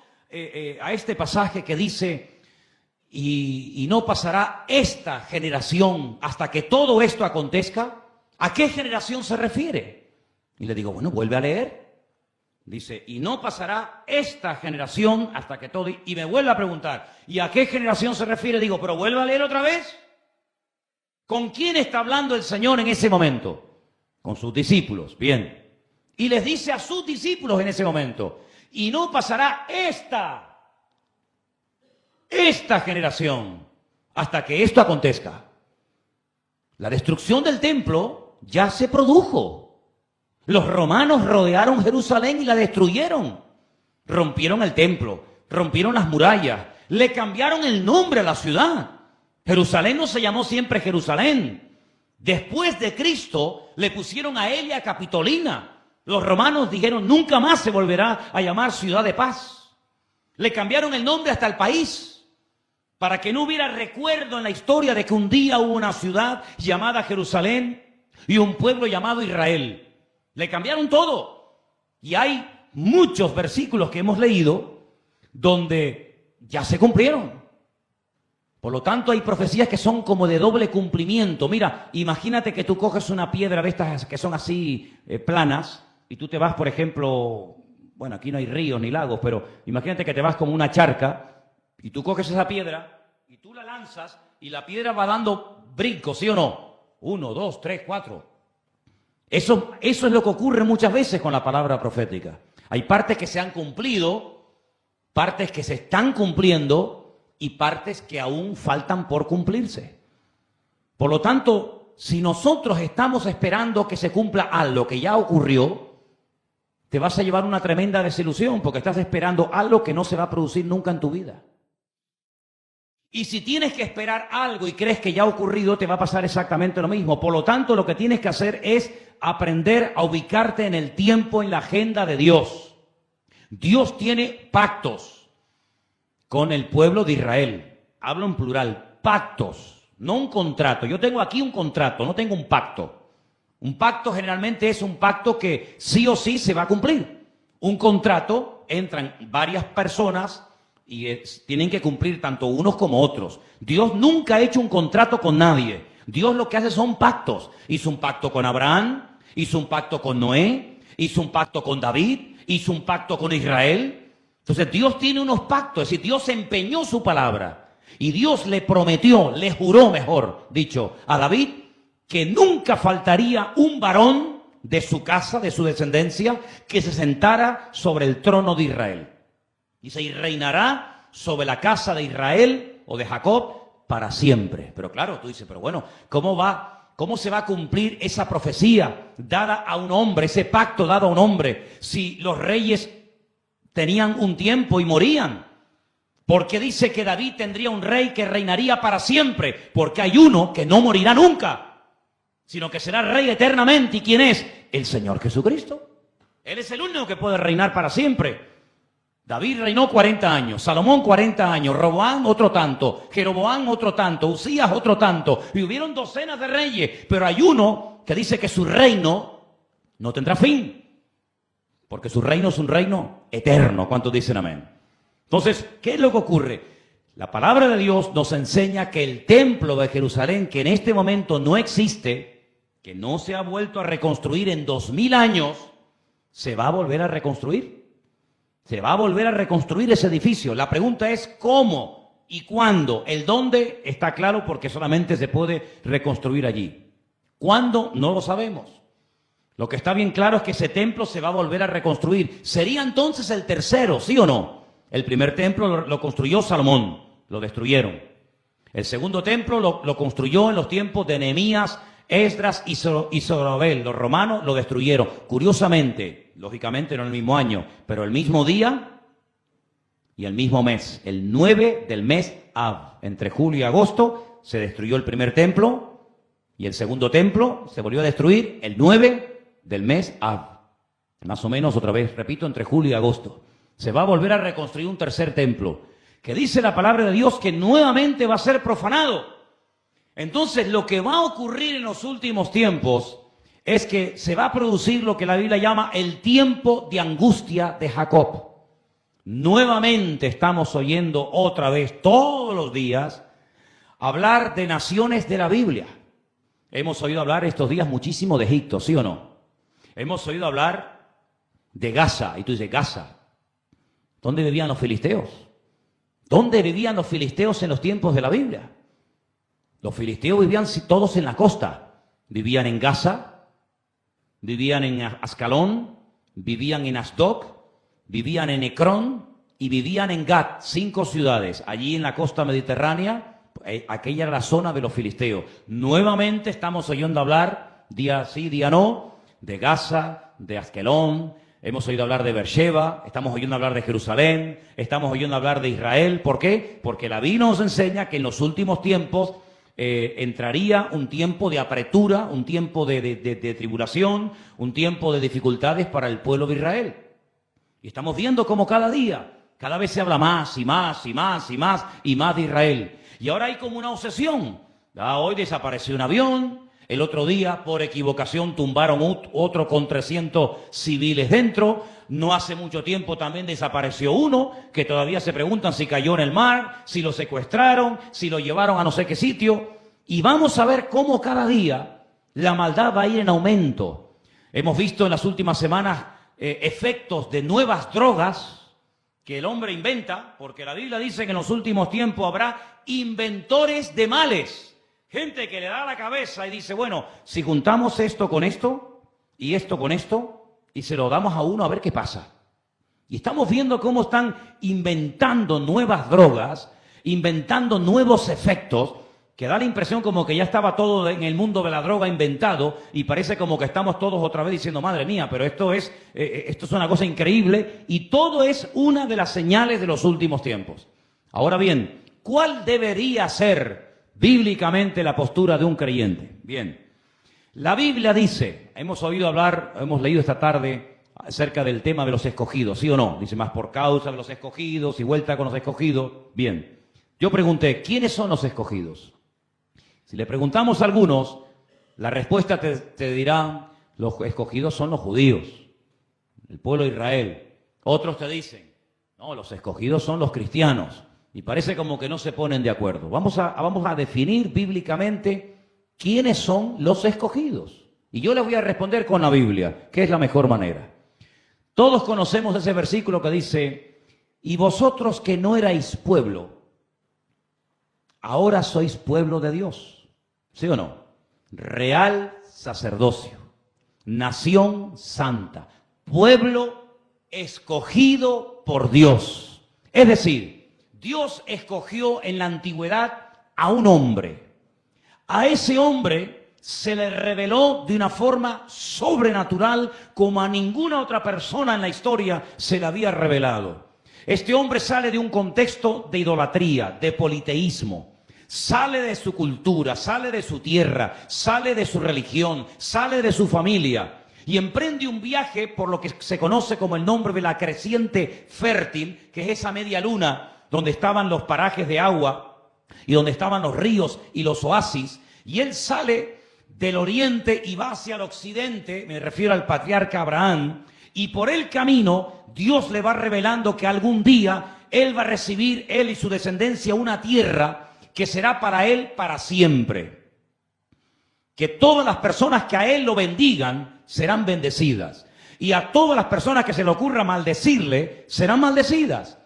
a este pasaje que dice, y no pasará esta generación hasta que todo esto acontezca, ¿A qué generación se refiere? Y le digo, bueno, vuelve a leer. Dice, y no pasará esta generación hasta que todo... Y me vuelve a preguntar, ¿y a qué generación se refiere? Digo, pero vuelve a leer otra vez. ¿Con quién está hablando el Señor en ese momento? Con sus discípulos, bien. Y les dice a sus discípulos en ese momento, y no pasará esta generación hasta que esto acontezca. La destrucción del templo ya se produjo. Los romanos rodearon Jerusalén y la destruyeron. Rompieron el templo, rompieron las murallas, le cambiaron el nombre a la ciudad. Jerusalén no se llamó siempre Jerusalén. Después de Cristo le pusieron a Elia Capitolina. Los romanos dijeron, nunca más se volverá a llamar ciudad de paz. Le cambiaron el nombre hasta el país, para que no hubiera recuerdo en la historia de que un día hubo una ciudad llamada Jerusalén y un pueblo llamado Israel. Le cambiaron todo. Y hay muchos versículos que hemos leído donde ya se cumplieron. Por lo tanto, hay profecías que son como de doble cumplimiento. Mira, imagínate que tú coges una piedra de estas que son así planas y tú te vas, por ejemplo, bueno, aquí no hay ríos ni lagos, pero imagínate que te vas como una charca y tú coges esa piedra y tú la lanzas y la piedra va dando brincos, ¿sí o no? 1, 2, 3, 4. Eso es lo que ocurre muchas veces con la palabra profética. Hay partes que se han cumplido, partes que se están cumpliendo y partes que aún faltan por cumplirse. Por lo tanto, si nosotros estamos esperando que se cumpla algo que ya ocurrió, te vas a llevar una tremenda desilusión porque estás esperando algo que no se va a producir nunca en tu vida. Y si tienes que esperar algo y crees que ya ha ocurrido, te va a pasar exactamente lo mismo. Por lo tanto, lo que tienes que hacer es aprender a ubicarte en el tiempo, en la agenda de Dios. Dios tiene pactos con el pueblo de Israel. Hablo en plural, pactos, no un contrato. Yo tengo aquí un contrato, no tengo un pacto. Un pacto generalmente es un pacto que sí o sí se va a cumplir. Un contrato, entran varias personas y tienen que cumplir tanto unos como otros. Dios nunca ha hecho un contrato con nadie. Dios lo que hace son pactos. Hizo un pacto con Abraham, hizo un pacto con Noé, hizo un pacto con David, hizo un pacto con Israel. Entonces Dios tiene unos pactos, es decir, Dios empeñó su palabra. Y Dios le prometió, le juró, mejor dicho, a David que nunca faltaría un varón de su casa, de su descendencia, que se sentara sobre el trono de Israel. Dice, y reinará sobre la casa de Israel o de Jacob para siempre. Pero claro, tú dices, pero bueno, ¿cómo se va a cumplir esa profecía dada a un hombre, ese pacto dado a un hombre, si los reyes tenían un tiempo y morían? ¿Por qué dice que David tendría un rey que reinaría para siempre? Porque hay uno que no morirá nunca, sino que será rey eternamente. ¿Y quién es? El Señor Jesucristo. Él es el único que puede reinar para siempre. David reinó 40 años, Salomón 40 años, Roboam otro tanto, Jeroboam otro tanto, Usías otro tanto, y hubieron docenas de reyes, pero hay uno que dice que su reino no tendrá fin, porque su reino es un reino eterno. ¿Cuántos dicen amén? Entonces, ¿qué es lo que ocurre? La palabra de Dios nos enseña que el templo de Jerusalén, que en este momento no existe, que no se ha vuelto a reconstruir en 2000 años, se va a volver a reconstruir. Se va a volver a reconstruir ese edificio. La pregunta es cómo y cuándo. El dónde está claro porque solamente se puede reconstruir allí. ¿Cuándo? No lo sabemos. Lo que está bien claro es que ese templo se va a volver a reconstruir. Sería entonces el tercero, ¿sí o no? El primer templo lo construyó Salomón, lo destruyeron. El segundo templo lo construyó en los tiempos de Nehemías, Esdras y Zorobabel. Los romanos lo destruyeron. Curiosamente, lógicamente no el mismo año, pero el mismo día y el mismo mes. El 9 del mes Av, entre julio y agosto, se destruyó el primer templo y el segundo templo se volvió a destruir el 9 del mes Av. Más o menos, otra vez, repito, entre julio y agosto. Se va a volver a reconstruir un tercer templo, que dice la palabra de Dios que nuevamente va a ser profanado. Entonces, lo que va a ocurrir en los últimos tiempos es que se va a producir lo que la Biblia llama el tiempo de angustia de Jacob. Nuevamente estamos oyendo otra vez, todos los días, hablar de naciones de la Biblia. Hemos oído hablar estos días muchísimo de Egipto, ¿sí o no? Hemos oído hablar de Gaza, y tú dices, Gaza, ¿dónde vivían los filisteos? ¿Dónde vivían los filisteos en los tiempos de la Biblia? Los filisteos vivían todos en la costa. Vivían en Gaza, vivían en Ascalón, vivían en Asdod, vivían en Ecrón y vivían en Gat, 5 ciudades, allí en la costa mediterránea. Aquella era la zona de los filisteos. Nuevamente estamos oyendo hablar, día sí, día no, de Gaza, de Askelón, hemos oído hablar de Beersheba, estamos oyendo hablar de Jerusalén, estamos oyendo hablar de Israel. ¿Por qué? Porque la Biblia nos enseña que en los últimos tiempos entraría un tiempo de apretura, un tiempo de tribulación, un tiempo de dificultades para el pueblo de Israel. Y estamos viendo cómo cada día, cada vez se habla más y más y más y más y más de Israel. Y ahora hay como una obsesión. Hoy desapareció un avión, el otro día por equivocación tumbaron otro con 300 civiles dentro. No hace mucho tiempo también desapareció uno que todavía se preguntan si cayó en el mar, si lo secuestraron, si lo llevaron a no sé qué sitio. Y vamos a ver cómo cada día la maldad va a ir en aumento. Hemos visto en las últimas semanas efectos de nuevas drogas que el hombre inventa, porque la Biblia dice que en los últimos tiempos habrá inventores de males. Gente que le da la cabeza y dice, bueno, si juntamos esto con esto y esto con esto y se lo damos a uno a ver qué pasa. Y estamos viendo cómo están inventando nuevas drogas, inventando nuevos efectos, que da la impresión como que ya estaba todo en el mundo de la droga inventado y parece como que estamos todos otra vez diciendo, madre mía, pero esto es una cosa increíble, y todo es una de las señales de los últimos tiempos. Ahora bien, ¿cuál debería ser bíblicamente la postura de un creyente? Bien, la Biblia dice, hemos oído hablar, hemos leído esta tarde acerca del tema de los escogidos, ¿sí o no? Dice, más por causa de los escogidos y vuelta con los escogidos. Bien, yo pregunté, ¿quiénes son los escogidos? Si le preguntamos a algunos, la respuesta te dirá, los escogidos son los judíos, el pueblo de Israel. Otros te dicen, no, los escogidos son los cristianos. Y parece como que no se ponen de acuerdo. Vamos a definir bíblicamente quiénes son los escogidos. Y yo les voy a responder con la Biblia, que es la mejor manera. Todos conocemos ese versículo que dice, y vosotros que no erais pueblo, ahora sois pueblo de Dios. ¿Sí o no? Real sacerdocio, nación santa, pueblo escogido por Dios. Es decir, Dios escogió en la antigüedad a un hombre. A ese hombre se le reveló de una forma sobrenatural como a ninguna otra persona en la historia se le había revelado. Este hombre sale de un contexto de idolatría, de politeísmo. Sale de su cultura, sale de su tierra, sale de su religión, sale de su familia y emprende un viaje por lo que se conoce como el nombre de la creciente fértil, que es esa media luna donde estaban los parajes de agua y donde estaban los ríos y los oasis. Y él sale del oriente y va hacia el occidente, me refiero al patriarca Abraham, y por el camino Dios le va revelando que algún día él va a recibir, él y su descendencia, una tierra que será para él para siempre. Que todas las personas que a él lo bendigan serán bendecidas. Y a todas las personas que se le ocurra maldecirle serán maldecidas.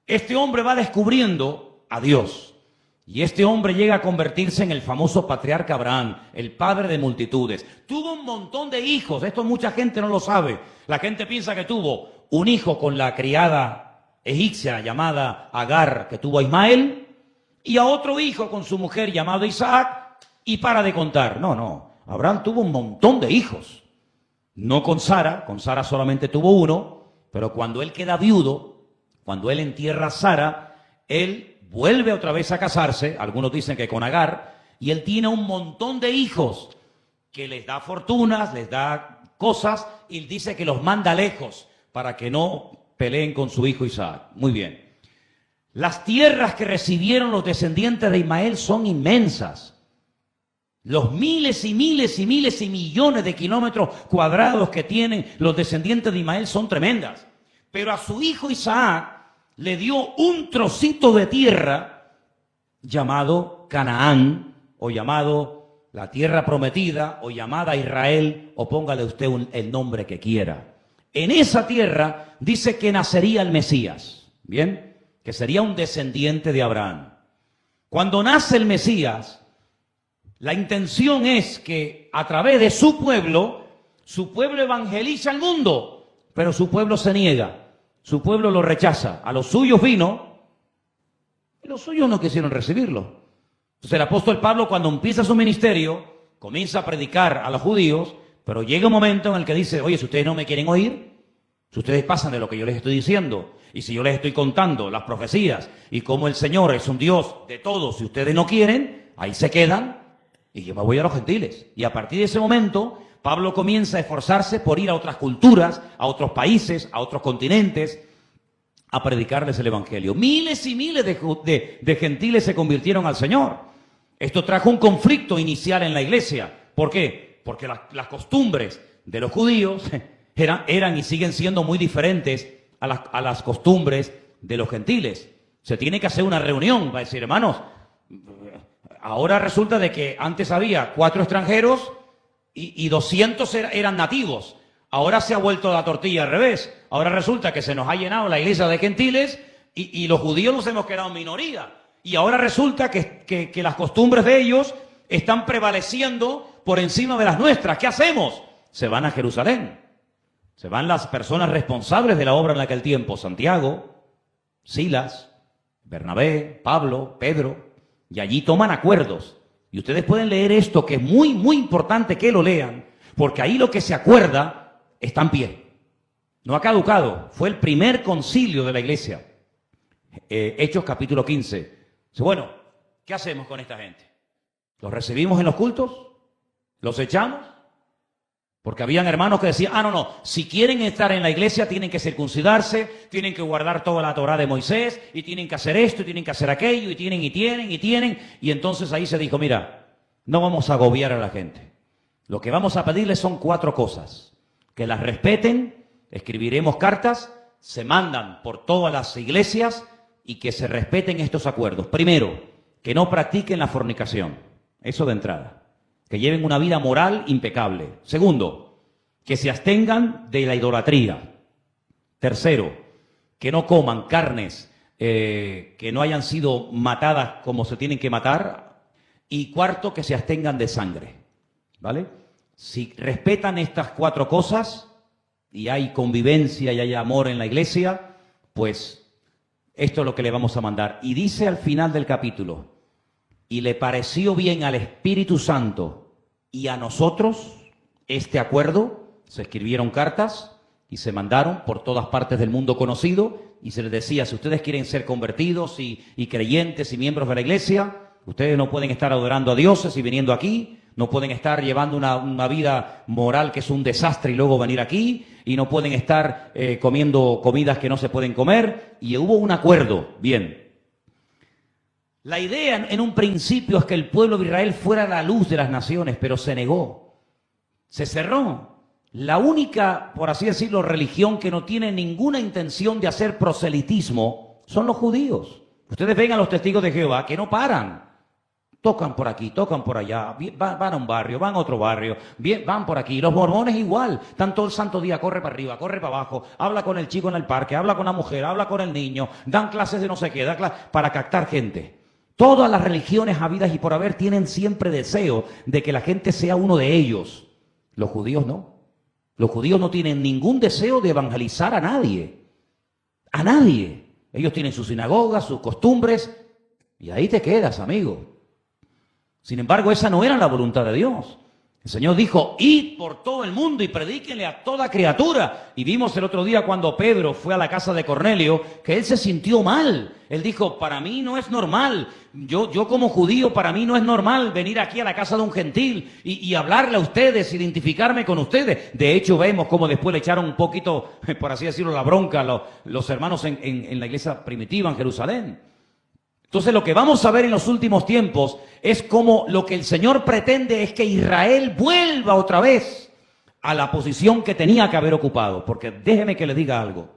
Este hombre va descubriendo a Dios. Y este hombre llega a convertirse en el famoso patriarca Abraham, el padre de multitudes. Tuvo un montón de hijos. Esto mucha gente no lo sabe. La gente piensa que tuvo un hijo con la criada egipcia llamada Agar, que tuvo a Ismael, y a otro hijo con su mujer llamado Isaac, y para de contar. No, Abraham tuvo un montón de hijos. No con Sara solamente tuvo uno, pero cuando él queda viudo, cuando él entierra a Sara, él vuelve otra vez a casarse, algunos dicen que con Agar, y él tiene un montón de hijos, que les da fortunas, les da cosas, y dice que los manda lejos, para que no peleen con su hijo Isaac. Muy bien. Las tierras que recibieron los descendientes de Ismael son inmensas. Los miles y miles y miles y millones de kilómetros cuadrados que tienen los descendientes de Ismael son tremendas. Pero a su hijo Isaac le dio un trocito de tierra llamado Canaán, o llamado la tierra prometida o llamada Israel, o póngale usted el nombre que quiera. En esa tierra dice que nacería el Mesías, ¿bien? Que sería un descendiente de Abraham. Cuando nace el Mesías, la intención es que a través de su pueblo evangeliza al mundo, pero su pueblo se niega, su pueblo lo rechaza. A los suyos vino y los suyos no quisieron recibirlo. Entonces el apóstol Pablo, cuando empieza su ministerio, comienza a predicar a los judíos, pero llega un momento en el que dice, oye, si ustedes no me quieren oír, si ustedes pasan de lo que yo les estoy diciendo, y si yo les estoy contando las profecías y cómo el Señor es un Dios de todos, si ustedes no quieren, ahí se quedan y yo me voy a los gentiles. Y a partir de ese momento, Pablo comienza a esforzarse por ir a otras culturas, a otros países, a otros continentes, a predicarles el Evangelio. Miles y miles de gentiles se convirtieron al Señor. Esto trajo un conflicto inicial en la iglesia. ¿Por qué? Porque las costumbres de los judíos eran y siguen siendo muy diferentes a las costumbres de los gentiles. Se tiene que hacer una reunión, va a decir, hermanos, ahora resulta de que antes había 4 extranjeros y 200 eran nativos. Ahora se ha vuelto la tortilla al revés. Ahora resulta que se nos ha llenado la iglesia de gentiles y los judíos nos hemos quedado en minoría. Y ahora resulta que las costumbres de ellos están prevaleciendo por encima de las nuestras. ¿Qué hacemos? Se van a Jerusalén. Se van las personas responsables de la obra en aquel tiempo. Santiago, Silas, Bernabé, Pablo, Pedro. Y allí toman acuerdos. Y ustedes pueden leer esto, que es muy, muy importante que lo lean, porque ahí lo que se acuerda está en pie. No ha caducado. Fue el primer concilio de la iglesia. Hechos capítulo 15. Bueno, ¿qué hacemos con esta gente? ¿Los recibimos en los cultos? ¿Los echamos? Porque habían hermanos que decían, no, si quieren estar en la iglesia tienen que circuncidarse, tienen que guardar toda la Torá de Moisés, y tienen que hacer esto, y tienen que hacer aquello, y tienen. Y entonces ahí se dijo, mira, no vamos a agobiar a la gente. Lo que vamos a pedirles son 4 cosas. Que las respeten, escribiremos cartas, se mandan por todas las iglesias, y que se respeten estos acuerdos. Primero, que no practiquen la fornicación. Eso de entrada. Que lleven una vida moral impecable. Segundo, que se abstengan de la idolatría. Tercero, que no coman carnes que no hayan sido matadas como se tienen que matar. Y cuarto, que se abstengan de sangre. ¿Vale? Si respetan estas 4 cosas y hay convivencia y hay amor en la iglesia, pues esto es lo que le vamos a mandar. Y dice al final del capítulo, y le pareció bien al Espíritu Santo y a nosotros este acuerdo. Se escribieron cartas y se mandaron por todas partes del mundo conocido, y se les decía, si ustedes quieren ser convertidos y creyentes y miembros de la iglesia, ustedes no pueden estar adorando a dioses y viniendo aquí, no pueden estar llevando una vida moral que es un desastre y luego venir aquí, y no pueden estar comiendo comidas que no se pueden comer. Y hubo un acuerdo. Bien. La idea en un principio es que el pueblo de Israel fuera la luz de las naciones, pero se negó. Se cerró. La única, por así decirlo, religión que no tiene ninguna intención de hacer proselitismo son los judíos. Ustedes ven a los testigos de Jehová que no paran. Tocan por aquí, tocan por allá, van a un barrio, van a otro barrio, van por aquí. Los mormones igual, están todo el santo día, corre para arriba, corre para abajo, habla con el chico en el parque, habla con la mujer, habla con el niño, dan clases de no sé qué, para captar gente. Todas las religiones habidas y por haber tienen siempre deseo de que la gente sea uno de ellos. Los judíos no. Los judíos no tienen ningún deseo de evangelizar a nadie. A nadie. Ellos tienen sus sinagogas, sus costumbres, y ahí te quedas, amigo. Sin embargo, esa no era la voluntad de Dios. El Señor dijo, id por todo el mundo y predíquenle a toda criatura. Y vimos el otro día cuando Pedro fue a la casa de Cornelio, que él se sintió mal. Él dijo, para mí no es normal. Yo como judío, para mí no es normal venir aquí a la casa de un gentil y hablarle a ustedes, identificarme con ustedes. De hecho, vemos cómo después le echaron un poquito, por así decirlo, la bronca a los hermanos en la iglesia primitiva en Jerusalén. Entonces lo que vamos a ver en los últimos tiempos es cómo lo que el Señor pretende es que Israel vuelva otra vez a la posición que tenía que haber ocupado. Porque déjeme que le diga algo.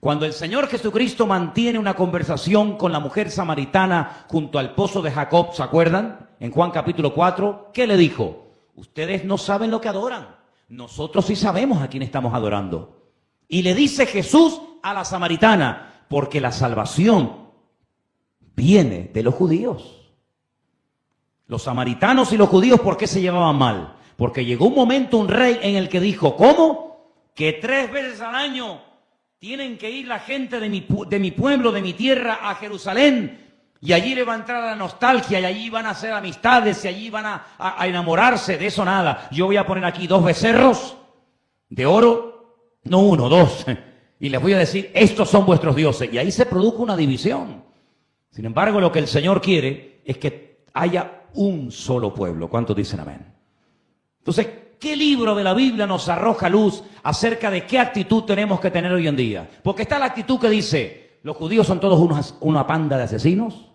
Cuando el Señor Jesucristo mantiene una conversación con la mujer samaritana junto al pozo de Jacob, ¿se acuerdan? En Juan capítulo 4, ¿qué le dijo? Ustedes no saben lo que adoran. Nosotros sí sabemos a quién estamos adorando. Y le dice Jesús a la samaritana, porque la salvación viene de los judíos. Los samaritanos y los judíos, ¿por qué se llevaban mal? Porque llegó un momento, un rey, en el que dijo, ¿cómo? Que 3 veces al año tienen que ir la gente de mi pueblo, de mi tierra, a Jerusalén, y allí levantar la nostalgia, y allí van a hacer amistades, y allí van a enamorarse. De eso nada. Yo voy a poner aquí 2 becerros de oro, no 1, 2, y les voy a decir, estos son vuestros dioses. Y ahí se produjo una división. Sin embargo, lo que el Señor quiere es que haya un solo pueblo. ¿Cuántos dicen amén? Entonces, ¿qué libro de la Biblia nos arroja luz acerca de qué actitud tenemos que tener hoy en día? Porque está la actitud que dice, los judíos son todos una panda de asesinos.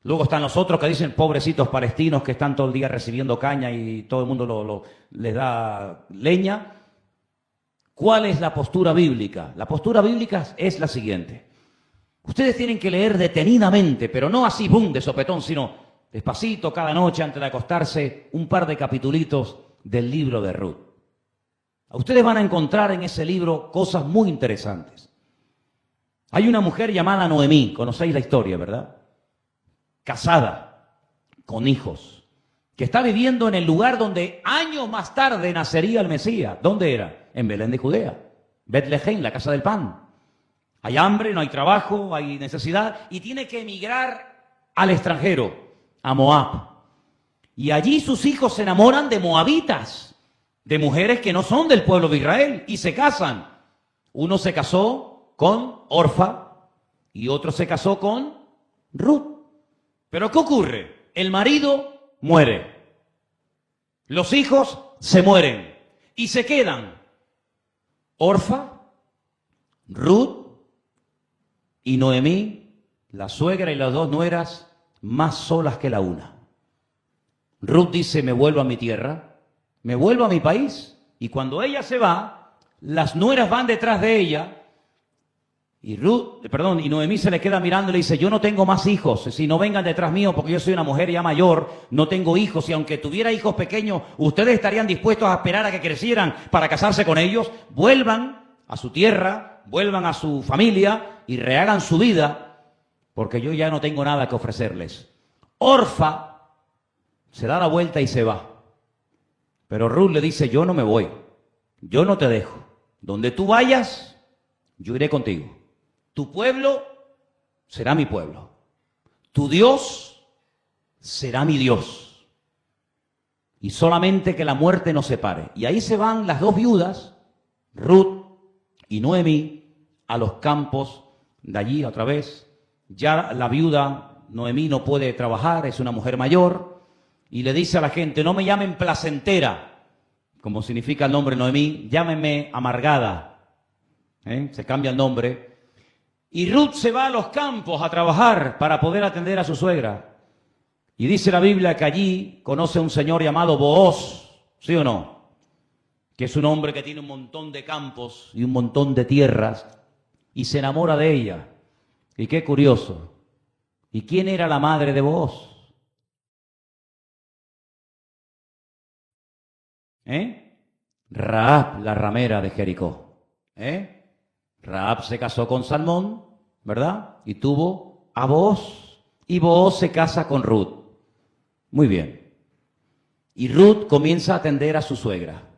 Luego están los otros que dicen, pobrecitos palestinos que están todo el día recibiendo caña y todo el mundo les da leña. ¿Cuál es la postura bíblica? La postura bíblica es la siguiente. Ustedes tienen que leer detenidamente, pero no así, boom, de sopetón, sino despacito, cada noche antes de acostarse, un par de capitulitos del libro de Ruth. Ustedes van a encontrar en ese libro cosas muy interesantes. Hay una mujer llamada Noemí, conocéis la historia, ¿verdad? Casada, con hijos, que está viviendo en el lugar donde años más tarde nacería el Mesías. ¿Dónde era? En Belén de Judea, Betlehem, la casa del pan. Hay hambre, no hay trabajo, hay necesidad, y tiene que emigrar al extranjero, a Moab. Y allí sus hijos se enamoran de moabitas, de mujeres que no son del pueblo de Israel, y se casan. Uno se casó con Orfa y otro se casó con Ruth. Pero ¿qué ocurre? El marido muere, los hijos se mueren y se quedan Orfa, Ruth y Noemí, la suegra y las 2 nueras, más solas que la una. Ruth dice, me vuelvo a mi tierra, me vuelvo a mi país. Y cuando ella se va, las nueras van detrás de ella. Y Noemí se le queda mirando y le dice, yo no tengo más hijos, si no vengan detrás mío, porque yo soy una mujer ya mayor, no tengo hijos, y aunque tuviera hijos pequeños, ¿ustedes estarían dispuestos a esperar a que crecieran para casarse con ellos? Vuelvan a su tierra, vuelvan a su familia y rehagan su vida, porque yo ya no tengo nada que ofrecerles. Orfa se da la vuelta y se va. Pero Ruth le dice, yo no me voy, yo no te dejo. Donde tú vayas, yo iré contigo. Tu pueblo será mi pueblo. Tu Dios será mi Dios. Y solamente que la muerte nos separe. Y ahí se van las 2 viudas, Ruth y Noemí, a los campos de allí otra vez. Ya la viuda Noemí no puede trabajar, es una mujer mayor, y le dice a la gente, no me llamen placentera, como significa el nombre Noemí, llámenme amargada. Se cambia el nombre. Y Ruth se va a los campos a trabajar para poder atender a su suegra. Y dice la Biblia que allí conoce a un señor llamado Booz, ¿sí o no? Que es un hombre que tiene un montón de campos y un montón de tierras, y se enamora de ella. Y qué curioso. ¿Y quién era la madre de Booz? Rahab, la ramera de Jericó. Rahab se casó con Salmón, ¿verdad? Y tuvo a Booz. Y Booz se casa con Ruth. Muy bien. Y Ruth comienza a atender a su suegra.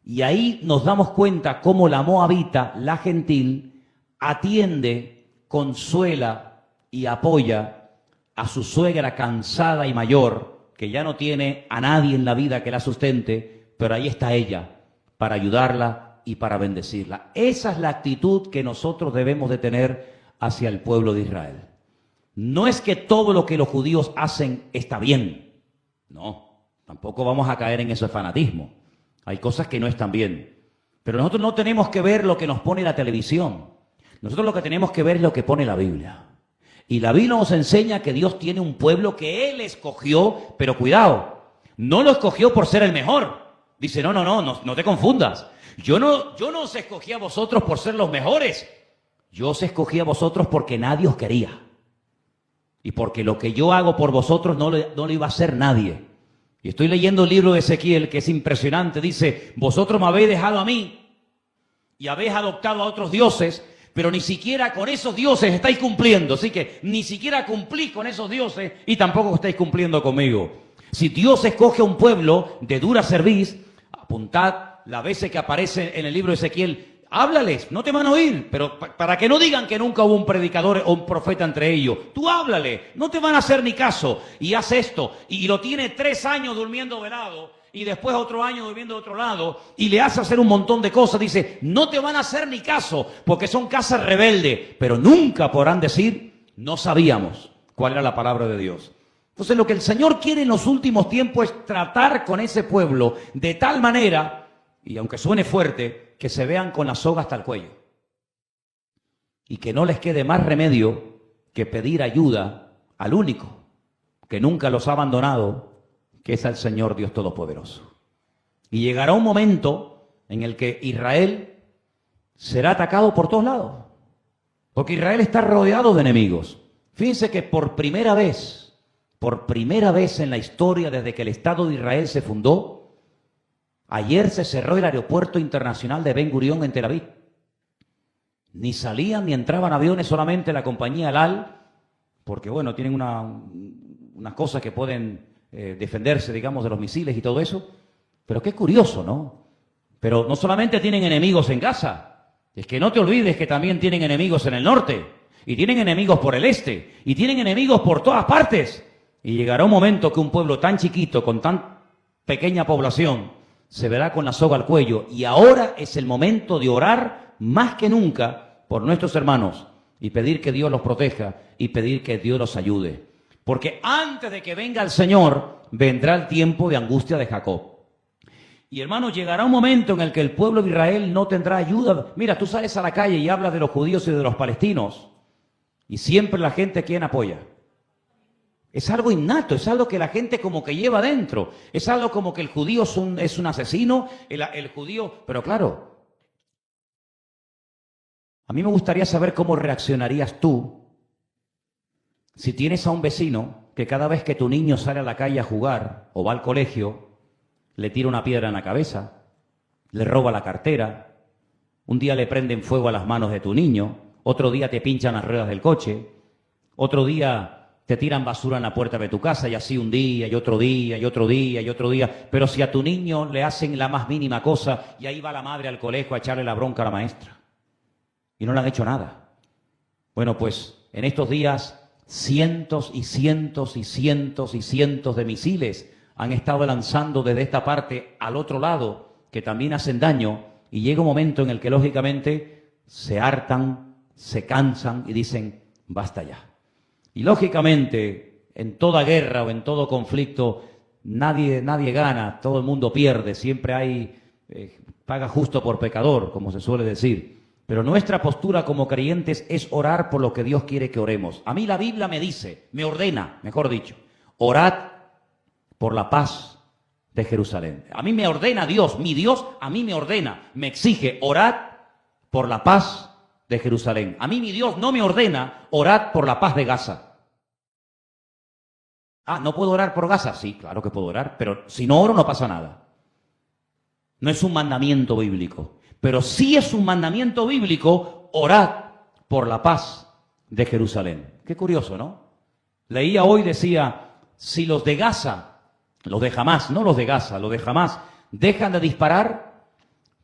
Y ahí nos damos cuenta cómo la moabita, la gentil, atiende, consuela y apoya a su suegra cansada y mayor, que ya no tiene a nadie en la vida que la sustente, pero ahí está ella para ayudarla y para bendecirla. Esa es la actitud que nosotros debemos de tener hacia el pueblo de Israel. No es que todo lo que los judíos hacen está bien. No, tampoco vamos a caer en ese fanatismo. Hay cosas que no están bien. Pero nosotros no tenemos que ver lo que nos pone la televisión. Nosotros lo que tenemos que ver es lo que pone la Biblia. Y la Biblia nos enseña que Dios tiene un pueblo que Él escogió, pero cuidado, no lo escogió por ser el mejor. Dice, no te confundas. Yo no os escogí a vosotros por ser los mejores. Yo os escogí a vosotros porque nadie os quería. Y porque lo que yo hago por vosotros no lo iba a hacer nadie. Y estoy leyendo el libro de Ezequiel, que es impresionante. Dice, vosotros me habéis dejado a mí y habéis adoptado a otros dioses, pero ni siquiera con esos dioses estáis cumpliendo. Así que ni siquiera cumplís con esos dioses y tampoco estáis cumpliendo conmigo. Si Dios escoge a un pueblo de dura cerviz, apuntad las veces que aparece en el libro de Ezequiel, háblales, no te van a oír, pero para que no digan que nunca hubo un predicador o un profeta entre ellos, tú háblale, no te van a hacer ni caso, y haz esto, y lo tiene 3 años durmiendo velado, y después otro año durmiendo de otro lado, y le hace hacer un montón de cosas, dice, no te van a hacer ni caso, porque son casas rebeldes, pero nunca podrán decir, no sabíamos cuál era la palabra de Dios. Entonces lo que el Señor quiere en los últimos tiempos es tratar con ese pueblo de tal manera, y aunque suene fuerte, que se vean con la soga hasta el cuello. Y que no les quede más remedio que pedir ayuda al único que nunca los ha abandonado, que es al Señor Dios Todopoderoso. Y llegará un momento en el que Israel será atacado por todos lados. Porque Israel está rodeado de enemigos. Fíjense que por primera vez en la historia desde que el Estado de Israel se fundó, ayer se cerró el aeropuerto internacional de Ben Gurión en Tel Aviv. Ni salían ni entraban aviones, solamente la compañía El Al, porque bueno, tienen unas cosas que pueden defenderse, digamos, de los misiles y todo eso. Pero qué curioso, ¿no? Pero no solamente tienen enemigos en Gaza, es que no te olvides que también tienen enemigos en el norte, y tienen enemigos por el este, y tienen enemigos por todas partes. Y llegará un momento que un pueblo tan chiquito, con tan pequeña población, se verá con la soga al cuello, y ahora es el momento de orar más que nunca por nuestros hermanos y pedir que Dios los proteja y pedir que Dios los ayude. Porque antes de que venga el Señor, vendrá el tiempo de angustia de Jacob. Y hermanos, llegará un momento en el que el pueblo de Israel no tendrá ayuda. Mira, tú sales a la calle y hablas de los judíos y de los palestinos, y siempre la gente, ¿quién apoya? Es algo innato, es algo que la gente como que lleva dentro. Es algo como que el judío es un asesino, el judío... Pero claro, a mí me gustaría saber cómo reaccionarías tú si tienes a un vecino que cada vez que tu niño sale a la calle a jugar o va al colegio, le tira una piedra en la cabeza, le roba la cartera, un día le prenden fuego a las manos de tu niño, otro día te pinchan las ruedas del coche, otro día te tiran basura en la puerta de tu casa, y así un día, y otro día, y otro día, y otro día. Pero si a tu niño le hacen la más mínima cosa, y ahí va la madre al colegio a echarle la bronca a la maestra, y no le han hecho nada. Bueno, pues en estos días cientos y cientos y cientos y cientos de misiles han estado lanzando desde esta parte al otro lado, que también hacen daño, y llega un momento en el que lógicamente se hartan, se cansan y dicen, basta ya. Y lógicamente, en toda guerra o en todo conflicto, nadie gana, todo el mundo pierde, siempre hay paga justo por pecador, como se suele decir. Pero nuestra postura como creyentes es orar por lo que Dios quiere que oremos. A mí la Biblia me dice, me ordena, mejor dicho, orad por la paz de Jerusalén. A mí me ordena Dios, mi Dios a mí me ordena, me exige, orad por la paz de Jerusalén. A mí mi Dios no me ordena, orad por la paz de Gaza. Ah, ¿no puedo orar por Gaza? Sí, claro que puedo orar, pero si no oro no pasa nada. No es un mandamiento bíblico, pero sí es un mandamiento bíblico, orad por la paz de Jerusalén. Qué curioso, ¿no? Leía hoy, decía, si los de Gaza, los de Hamás, no los de Gaza, los de Hamás, dejan de disparar,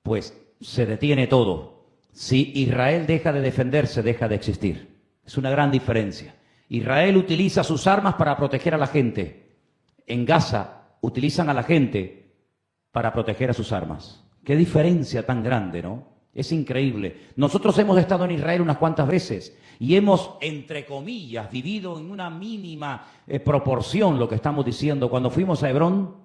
pues se detiene todo. Si Israel deja de defenderse, deja de existir. Es una gran diferencia. Israel utiliza sus armas para proteger a la gente. En Gaza utilizan a la gente para proteger a sus armas. Qué diferencia tan grande, ¿no? Es increíble. Nosotros hemos estado en Israel unas cuantas veces y hemos, entre comillas, vivido en una mínima proporción lo que estamos diciendo. Cuando fuimos a Hebrón,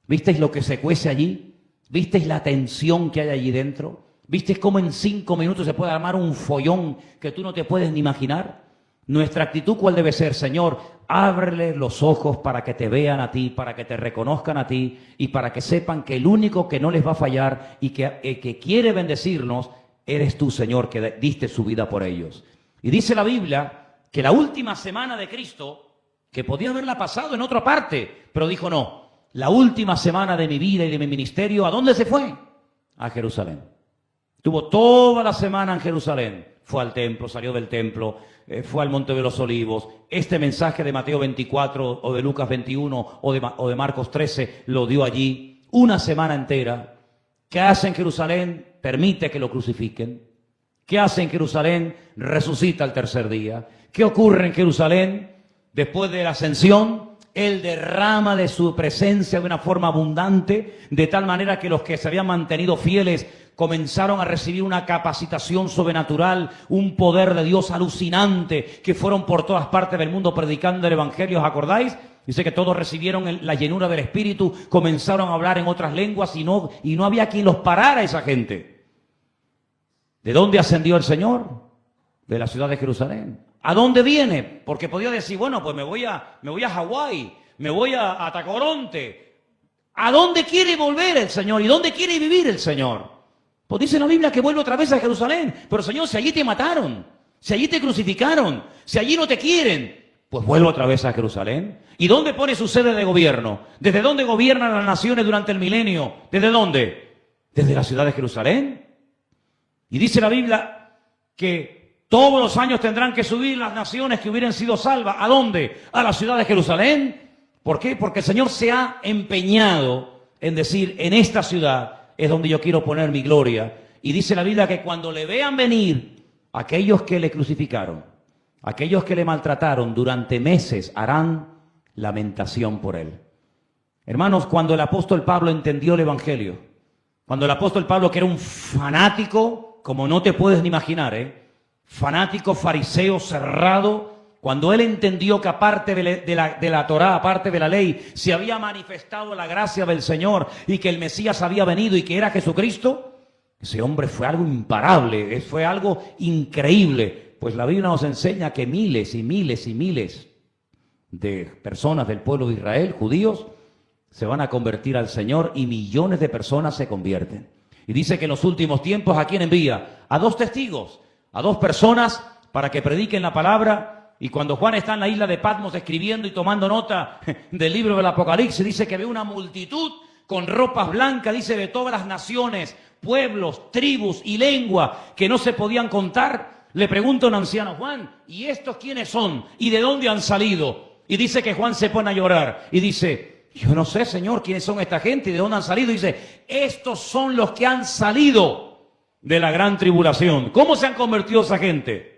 ¿visteis lo que se cuece allí? ¿Visteis la tensión que hay allí dentro? ¿Viste cómo en 5 minutos se puede armar un follón que tú no te puedes ni imaginar? Nuestra actitud, ¿cuál debe ser? Señor, ábrele los ojos para que te vean a ti, para que te reconozcan a ti y para que sepan que el único que no les va a fallar y que quiere bendecirnos eres tú, Señor, que diste su vida por ellos. Y dice la Biblia que la última semana de Cristo, que podía haberla pasado en otra parte, pero dijo no, la última semana de mi vida y de mi ministerio, ¿a dónde se fue? A Jerusalén. Tuvo toda la semana en Jerusalén. Fue al templo, salió del templo, fue al Monte de los Olivos. Este mensaje de Mateo 24 o de Lucas 21 o de Marcos 13 lo dio allí una semana entera. ¿Qué hace en Jerusalén? Permite que lo crucifiquen. ¿Qué hace en Jerusalén? Resucita al tercer día. ¿Qué ocurre en Jerusalén? Después de la ascensión, Él derrama de su presencia de una forma abundante, de tal manera que los que se habían mantenido fieles comenzaron a recibir una capacitación sobrenatural, un poder de Dios alucinante, que fueron por todas partes del mundo predicando el Evangelio, ¿os acordáis? Dice que todos recibieron la llenura del Espíritu, comenzaron a hablar en otras lenguas y no había quien los parara a esa gente. ¿De dónde ascendió el Señor? De la ciudad de Jerusalén. ¿A dónde viene? Porque podía decir, bueno, pues me voy a Hawái, me voy a Tacoronte. ¿A dónde quiere volver el Señor? ¿Y dónde quiere vivir el Señor? Pues dice la Biblia que vuelve otra vez a Jerusalén. Pero Señor, si allí te mataron, si allí te crucificaron, si allí no te quieren, pues vuelve otra vez a Jerusalén. ¿Y dónde pone su sede de gobierno? ¿Desde dónde gobiernan las naciones durante el milenio? ¿Desde dónde? Desde la ciudad de Jerusalén. Y dice la Biblia que todos los años tendrán que subir las naciones que hubieran sido salvas. ¿A dónde? A la ciudad de Jerusalén. ¿Por qué? Porque el Señor se ha empeñado en decir, en esta ciudad es donde yo quiero poner mi gloria. Y dice la Biblia que cuando le vean venir aquellos que le crucificaron, aquellos que le maltrataron durante meses, harán lamentación por él. Hermanos, cuando el apóstol Pablo entendió el Evangelio, cuando el apóstol Pablo, que era un fanático, como no te puedes ni imaginar, fanático, fariseo, cerrado, cuando él entendió que aparte de la Torá, aparte de la ley, se había manifestado la gracia del Señor y que el Mesías había venido y que era Jesucristo, ese hombre fue algo imparable, fue algo increíble. Pues la Biblia nos enseña que miles y miles y miles de personas del pueblo de Israel, judíos, se van a convertir al Señor y millones de personas se convierten. Y dice que en los últimos tiempos, ¿a quién envía? A 2 testigos, a 2 personas para que prediquen la palabra. Y cuando Juan está en la isla de Patmos escribiendo y tomando nota del libro del Apocalipsis, dice que ve una multitud con ropas blancas, dice, de todas las naciones, pueblos, tribus y lengua que no se podían contar. Le pregunta un anciano, Juan, ¿y estos quiénes son? ¿Y de dónde han salido? Y dice que Juan se pone a llorar y dice, yo no sé, Señor, quiénes son esta gente y de dónde han salido. Y dice, estos son los que han salido de la gran tribulación. ¿Cómo se han convertido esa gente?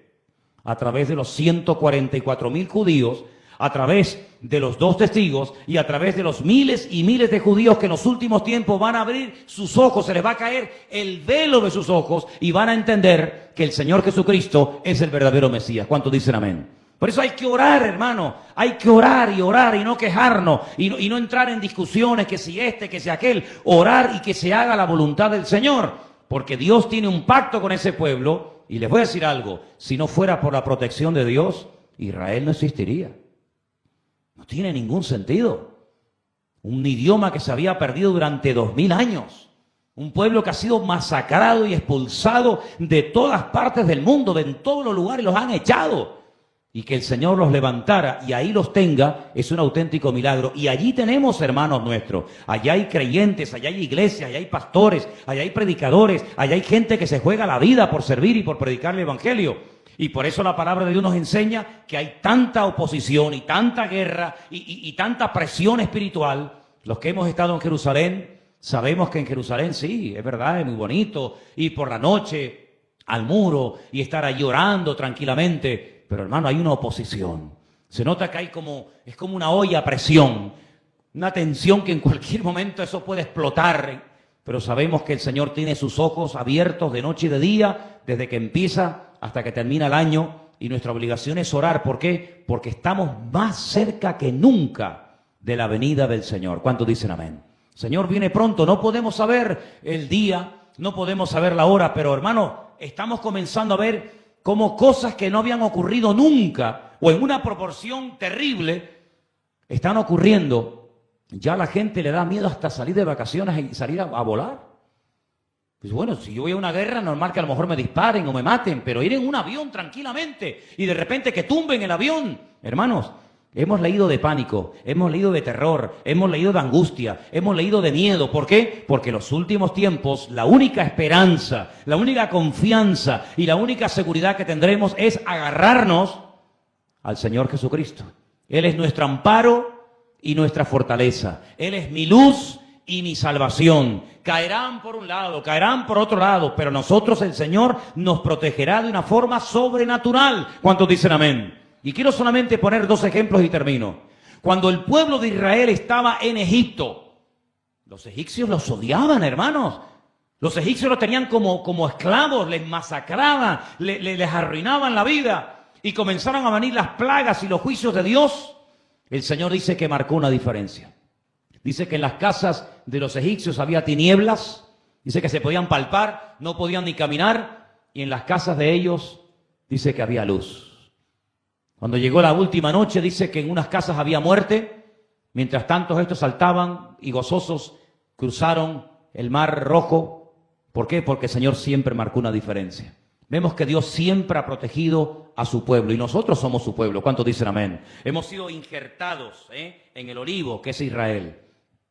A través de los 144,000 judíos, a través de los 2 testigos y a través de los miles y miles de judíos que en los últimos tiempos van a abrir sus ojos, se les va a caer el velo de sus ojos y van a entender que el Señor Jesucristo es el verdadero Mesías. ¿Cuántos dicen amén? Por eso hay que orar, hermano, hay que orar y no quejarnos y no entrar en discusiones que si que si aquel, orar y que se haga la voluntad del Señor, porque Dios tiene un pacto con ese pueblo. Y les voy a decir algo, si no fuera por la protección de Dios, Israel no existiría. No tiene ningún sentido. Un idioma que se había perdido durante 2000 años. Un pueblo que ha sido masacrado y expulsado de todas partes del mundo, de en todos los lugares los han echado. Y que el Señor los levantara y ahí los tenga, es un auténtico milagro. Y allí tenemos hermanos nuestros. Allá hay creyentes, allá hay iglesias, allá hay pastores, allá hay predicadores, allá hay gente que se juega la vida por servir y por predicar el Evangelio. Y por eso la palabra de Dios nos enseña que hay tanta oposición y tanta guerra y tanta presión espiritual. Los que hemos estado en Jerusalén, sabemos que en Jerusalén sí, es verdad, es muy bonito. Ir por la noche al muro y estar ahí orando tranquilamente. Pero hermano, hay una oposición. Se nota que es como una olla a presión, una tensión que en cualquier momento eso puede explotar. Pero sabemos que el Señor tiene sus ojos abiertos de noche y de día, desde que empieza hasta que termina el año. Y nuestra obligación es orar. ¿Por qué? Porque estamos más cerca que nunca de la venida del Señor. ¿Cuántos dicen amén? El Señor viene pronto. No podemos saber el día, no podemos saber la hora, pero hermano, estamos comenzando a ver como cosas que no habían ocurrido nunca o en una proporción terrible están ocurriendo. Ya a la gente le da miedo hasta salir de vacaciones y salir a volar. Dice, bueno, si yo voy a una guerra, normal que a lo mejor me disparen o me maten, pero ir en un avión tranquilamente y de repente que tumben el avión. Hermanos, hemos leído de pánico, hemos leído de terror, hemos leído de angustia, hemos leído de miedo. ¿Por qué? Porque en los últimos tiempos la única esperanza, la única confianza y la única seguridad que tendremos es agarrarnos al Señor Jesucristo. Él es nuestro amparo y nuestra fortaleza. Él es mi luz y mi salvación. Caerán por un lado, caerán por otro lado, pero nosotros, el Señor, nos protegerá de una forma sobrenatural. ¿Cuántos dicen amén? Y quiero solamente poner 2 ejemplos y termino. Cuando el pueblo de Israel estaba en Egipto, los egipcios los odiaban, hermanos. Los egipcios los tenían como esclavos, les masacraban, les arruinaban la vida. Y comenzaron a venir las plagas y los juicios de Dios. El Señor dice que marcó una diferencia. Dice que en las casas de los egipcios había tinieblas. Dice que se podían palpar, no podían ni caminar. Y en las casas de ellos dice que había luz. Cuando llegó la última noche, dice que en unas casas había muerte. Mientras tanto, estos saltaban y gozosos cruzaron el mar rojo. ¿Por qué? Porque el Señor siempre marcó una diferencia. Vemos que Dios siempre ha protegido a su pueblo y nosotros somos su pueblo. ¿Cuántos dicen amén? Hemos sido injertados en el olivo, que es Israel.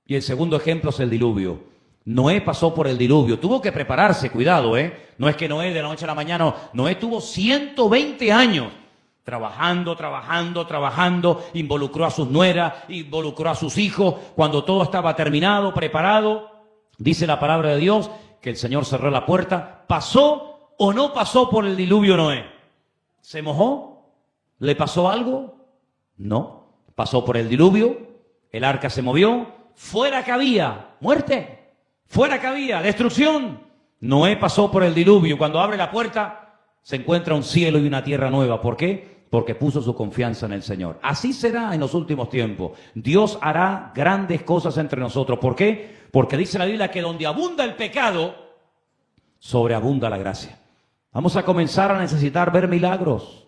Y el segundo ejemplo es el diluvio. Noé pasó por el diluvio. Tuvo que prepararse, cuidado, No es que Noé de la noche a la mañana, Noé tuvo 120 años trabajando, involucró a sus nueras, involucró a sus hijos. Cuando todo estaba terminado, preparado, dice la palabra de Dios que el Señor cerró la puerta. ¿Pasó o no pasó por el diluvio Noé? ¿Se mojó? ¿Le pasó algo? No. Pasó por el diluvio, el arca se movió. Fuera que había muerte, fuera que había destrucción. Noé pasó por el diluvio. Cuando abre la puerta, se encuentra un cielo y una tierra nueva. ¿Por qué? Porque puso su confianza en el Señor. Así será en los últimos tiempos. Dios hará grandes cosas entre nosotros. ¿Por qué? Porque dice la Biblia que donde abunda el pecado, sobreabunda la gracia. Vamos a comenzar a necesitar ver milagros.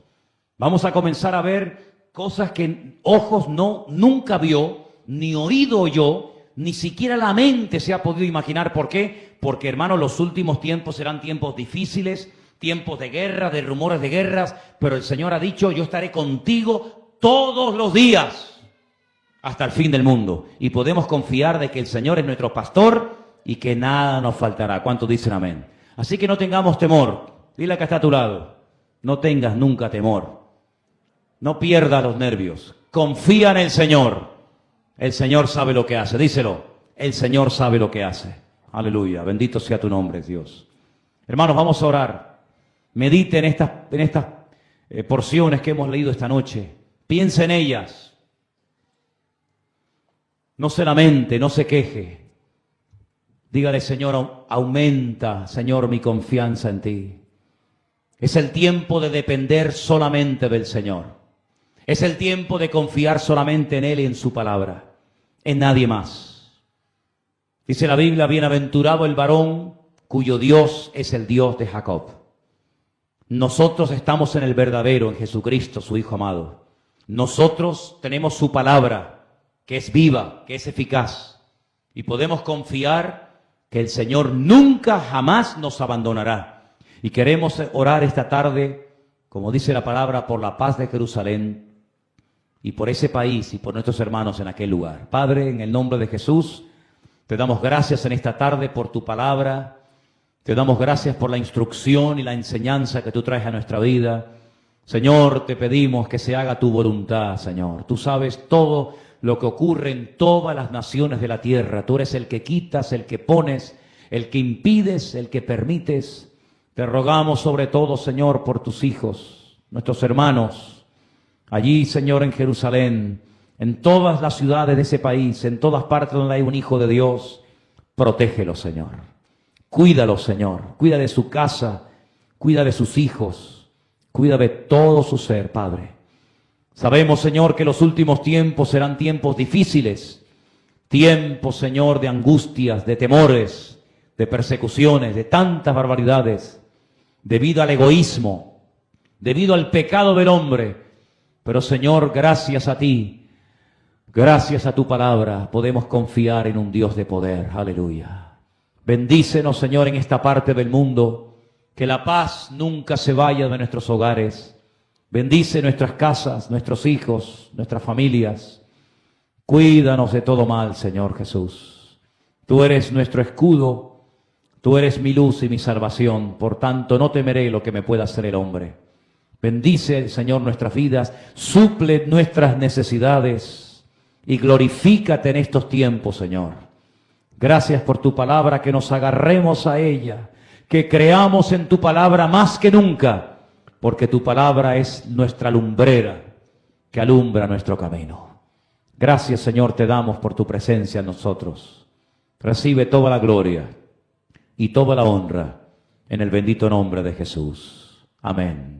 Vamos a comenzar a ver cosas que ojos nunca vio, ni oído oyó, ni siquiera la mente se ha podido imaginar. ¿Por qué? Porque, hermanos, los últimos tiempos serán tiempos difíciles, tiempos de guerra, de rumores de guerras, pero el Señor ha dicho, yo estaré contigo todos los días hasta el fin del mundo. Y podemos confiar de que el Señor es nuestro pastor y que nada nos faltará. ¿Cuántos dicen amén? Así que no tengamos temor. Dile a que está a tu lado, no tengas nunca temor. No pierdas los nervios. Confía en el Señor. El Señor sabe lo que hace. Díselo. El Señor sabe lo que hace. Aleluya. Bendito sea tu nombre, Dios. Hermanos, vamos a orar. Medite en estas porciones que hemos leído esta noche. Piensa en ellas. No se lamente, no se queje. Dígale, Señor, aumenta, Señor, mi confianza en ti. Es el tiempo de depender solamente del Señor. Es el tiempo de confiar solamente en Él y en su palabra, en nadie más. Dice la Biblia, bienaventurado el varón cuyo Dios es el Dios de Jacob. Nosotros estamos en el verdadero, en Jesucristo, su Hijo amado. Nosotros tenemos su palabra, que es viva, que es eficaz. Y podemos confiar que el Señor nunca, jamás nos abandonará. Y queremos orar esta tarde, como dice la palabra, por la paz de Jerusalén, y por ese país y por nuestros hermanos en aquel lugar. Padre, en el nombre de Jesús, te damos gracias en esta tarde por tu palabra. Te damos gracias por la instrucción y la enseñanza que tú traes a nuestra vida. Señor, te pedimos que se haga tu voluntad, Señor. Tú sabes todo lo que ocurre en todas las naciones de la tierra. Tú eres el que quitas, el que pones, el que impides, el que permites. Te rogamos sobre todo, Señor, por tus hijos, nuestros hermanos, allí, Señor, en Jerusalén, en todas las ciudades de ese país, en todas partes donde hay un hijo de Dios, protégelo, Señor. Cuídalo, Señor. Cuida de su casa, cuida de sus hijos, cuida de todo su ser, Padre. Sabemos, Señor, que los últimos tiempos serán tiempos difíciles, tiempos, Señor, de angustias, de temores, de persecuciones, de tantas barbaridades, debido al egoísmo, debido al pecado del hombre. Pero, Señor, gracias a ti, gracias a tu palabra, podemos confiar en un Dios de poder. Aleluya. Bendícenos, Señor, en esta parte del mundo, que la paz nunca se vaya de nuestros hogares. Bendice nuestras casas, nuestros hijos, nuestras familias. Cuídanos de todo mal, Señor Jesús. Tú eres nuestro escudo, tú eres mi luz y mi salvación, por tanto no temeré lo que me pueda hacer el hombre. Bendice, Señor, nuestras vidas, suple nuestras necesidades y glorifícate en estos tiempos, Señor. Gracias por tu palabra, que nos agarremos a ella, que creamos en tu palabra más que nunca, porque tu palabra es nuestra lumbrera que alumbra nuestro camino. Gracias, Señor, te damos por tu presencia en nosotros. Recibe toda la gloria y toda la honra en el bendito nombre de Jesús. Amén.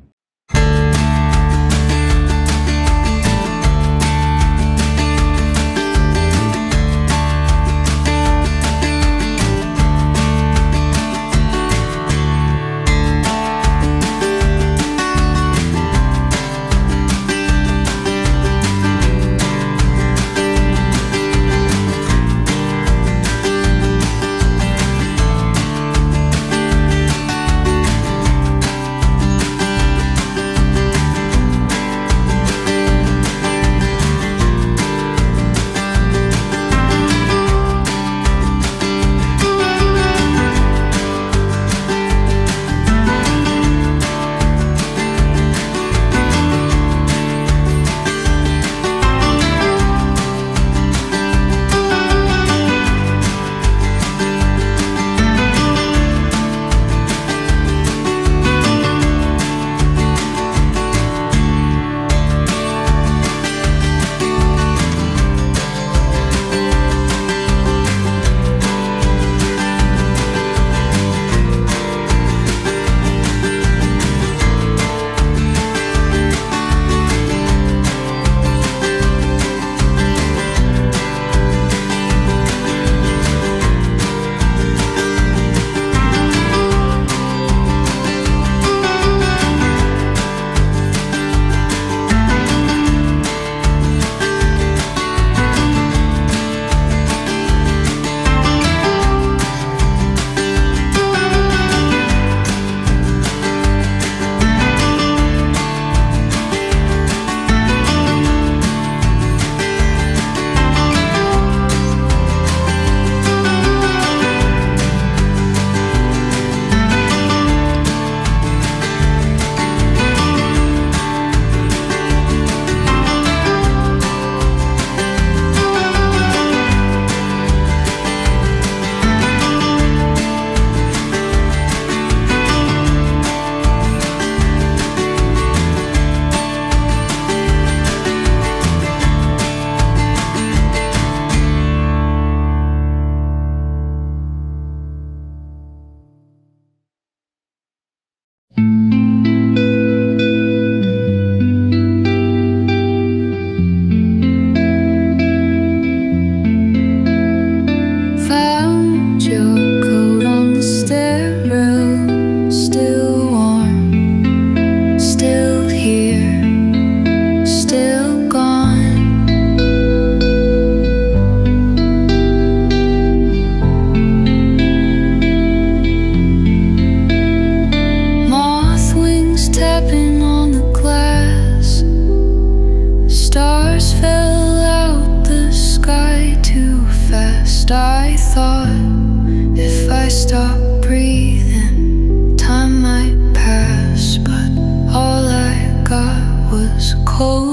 cold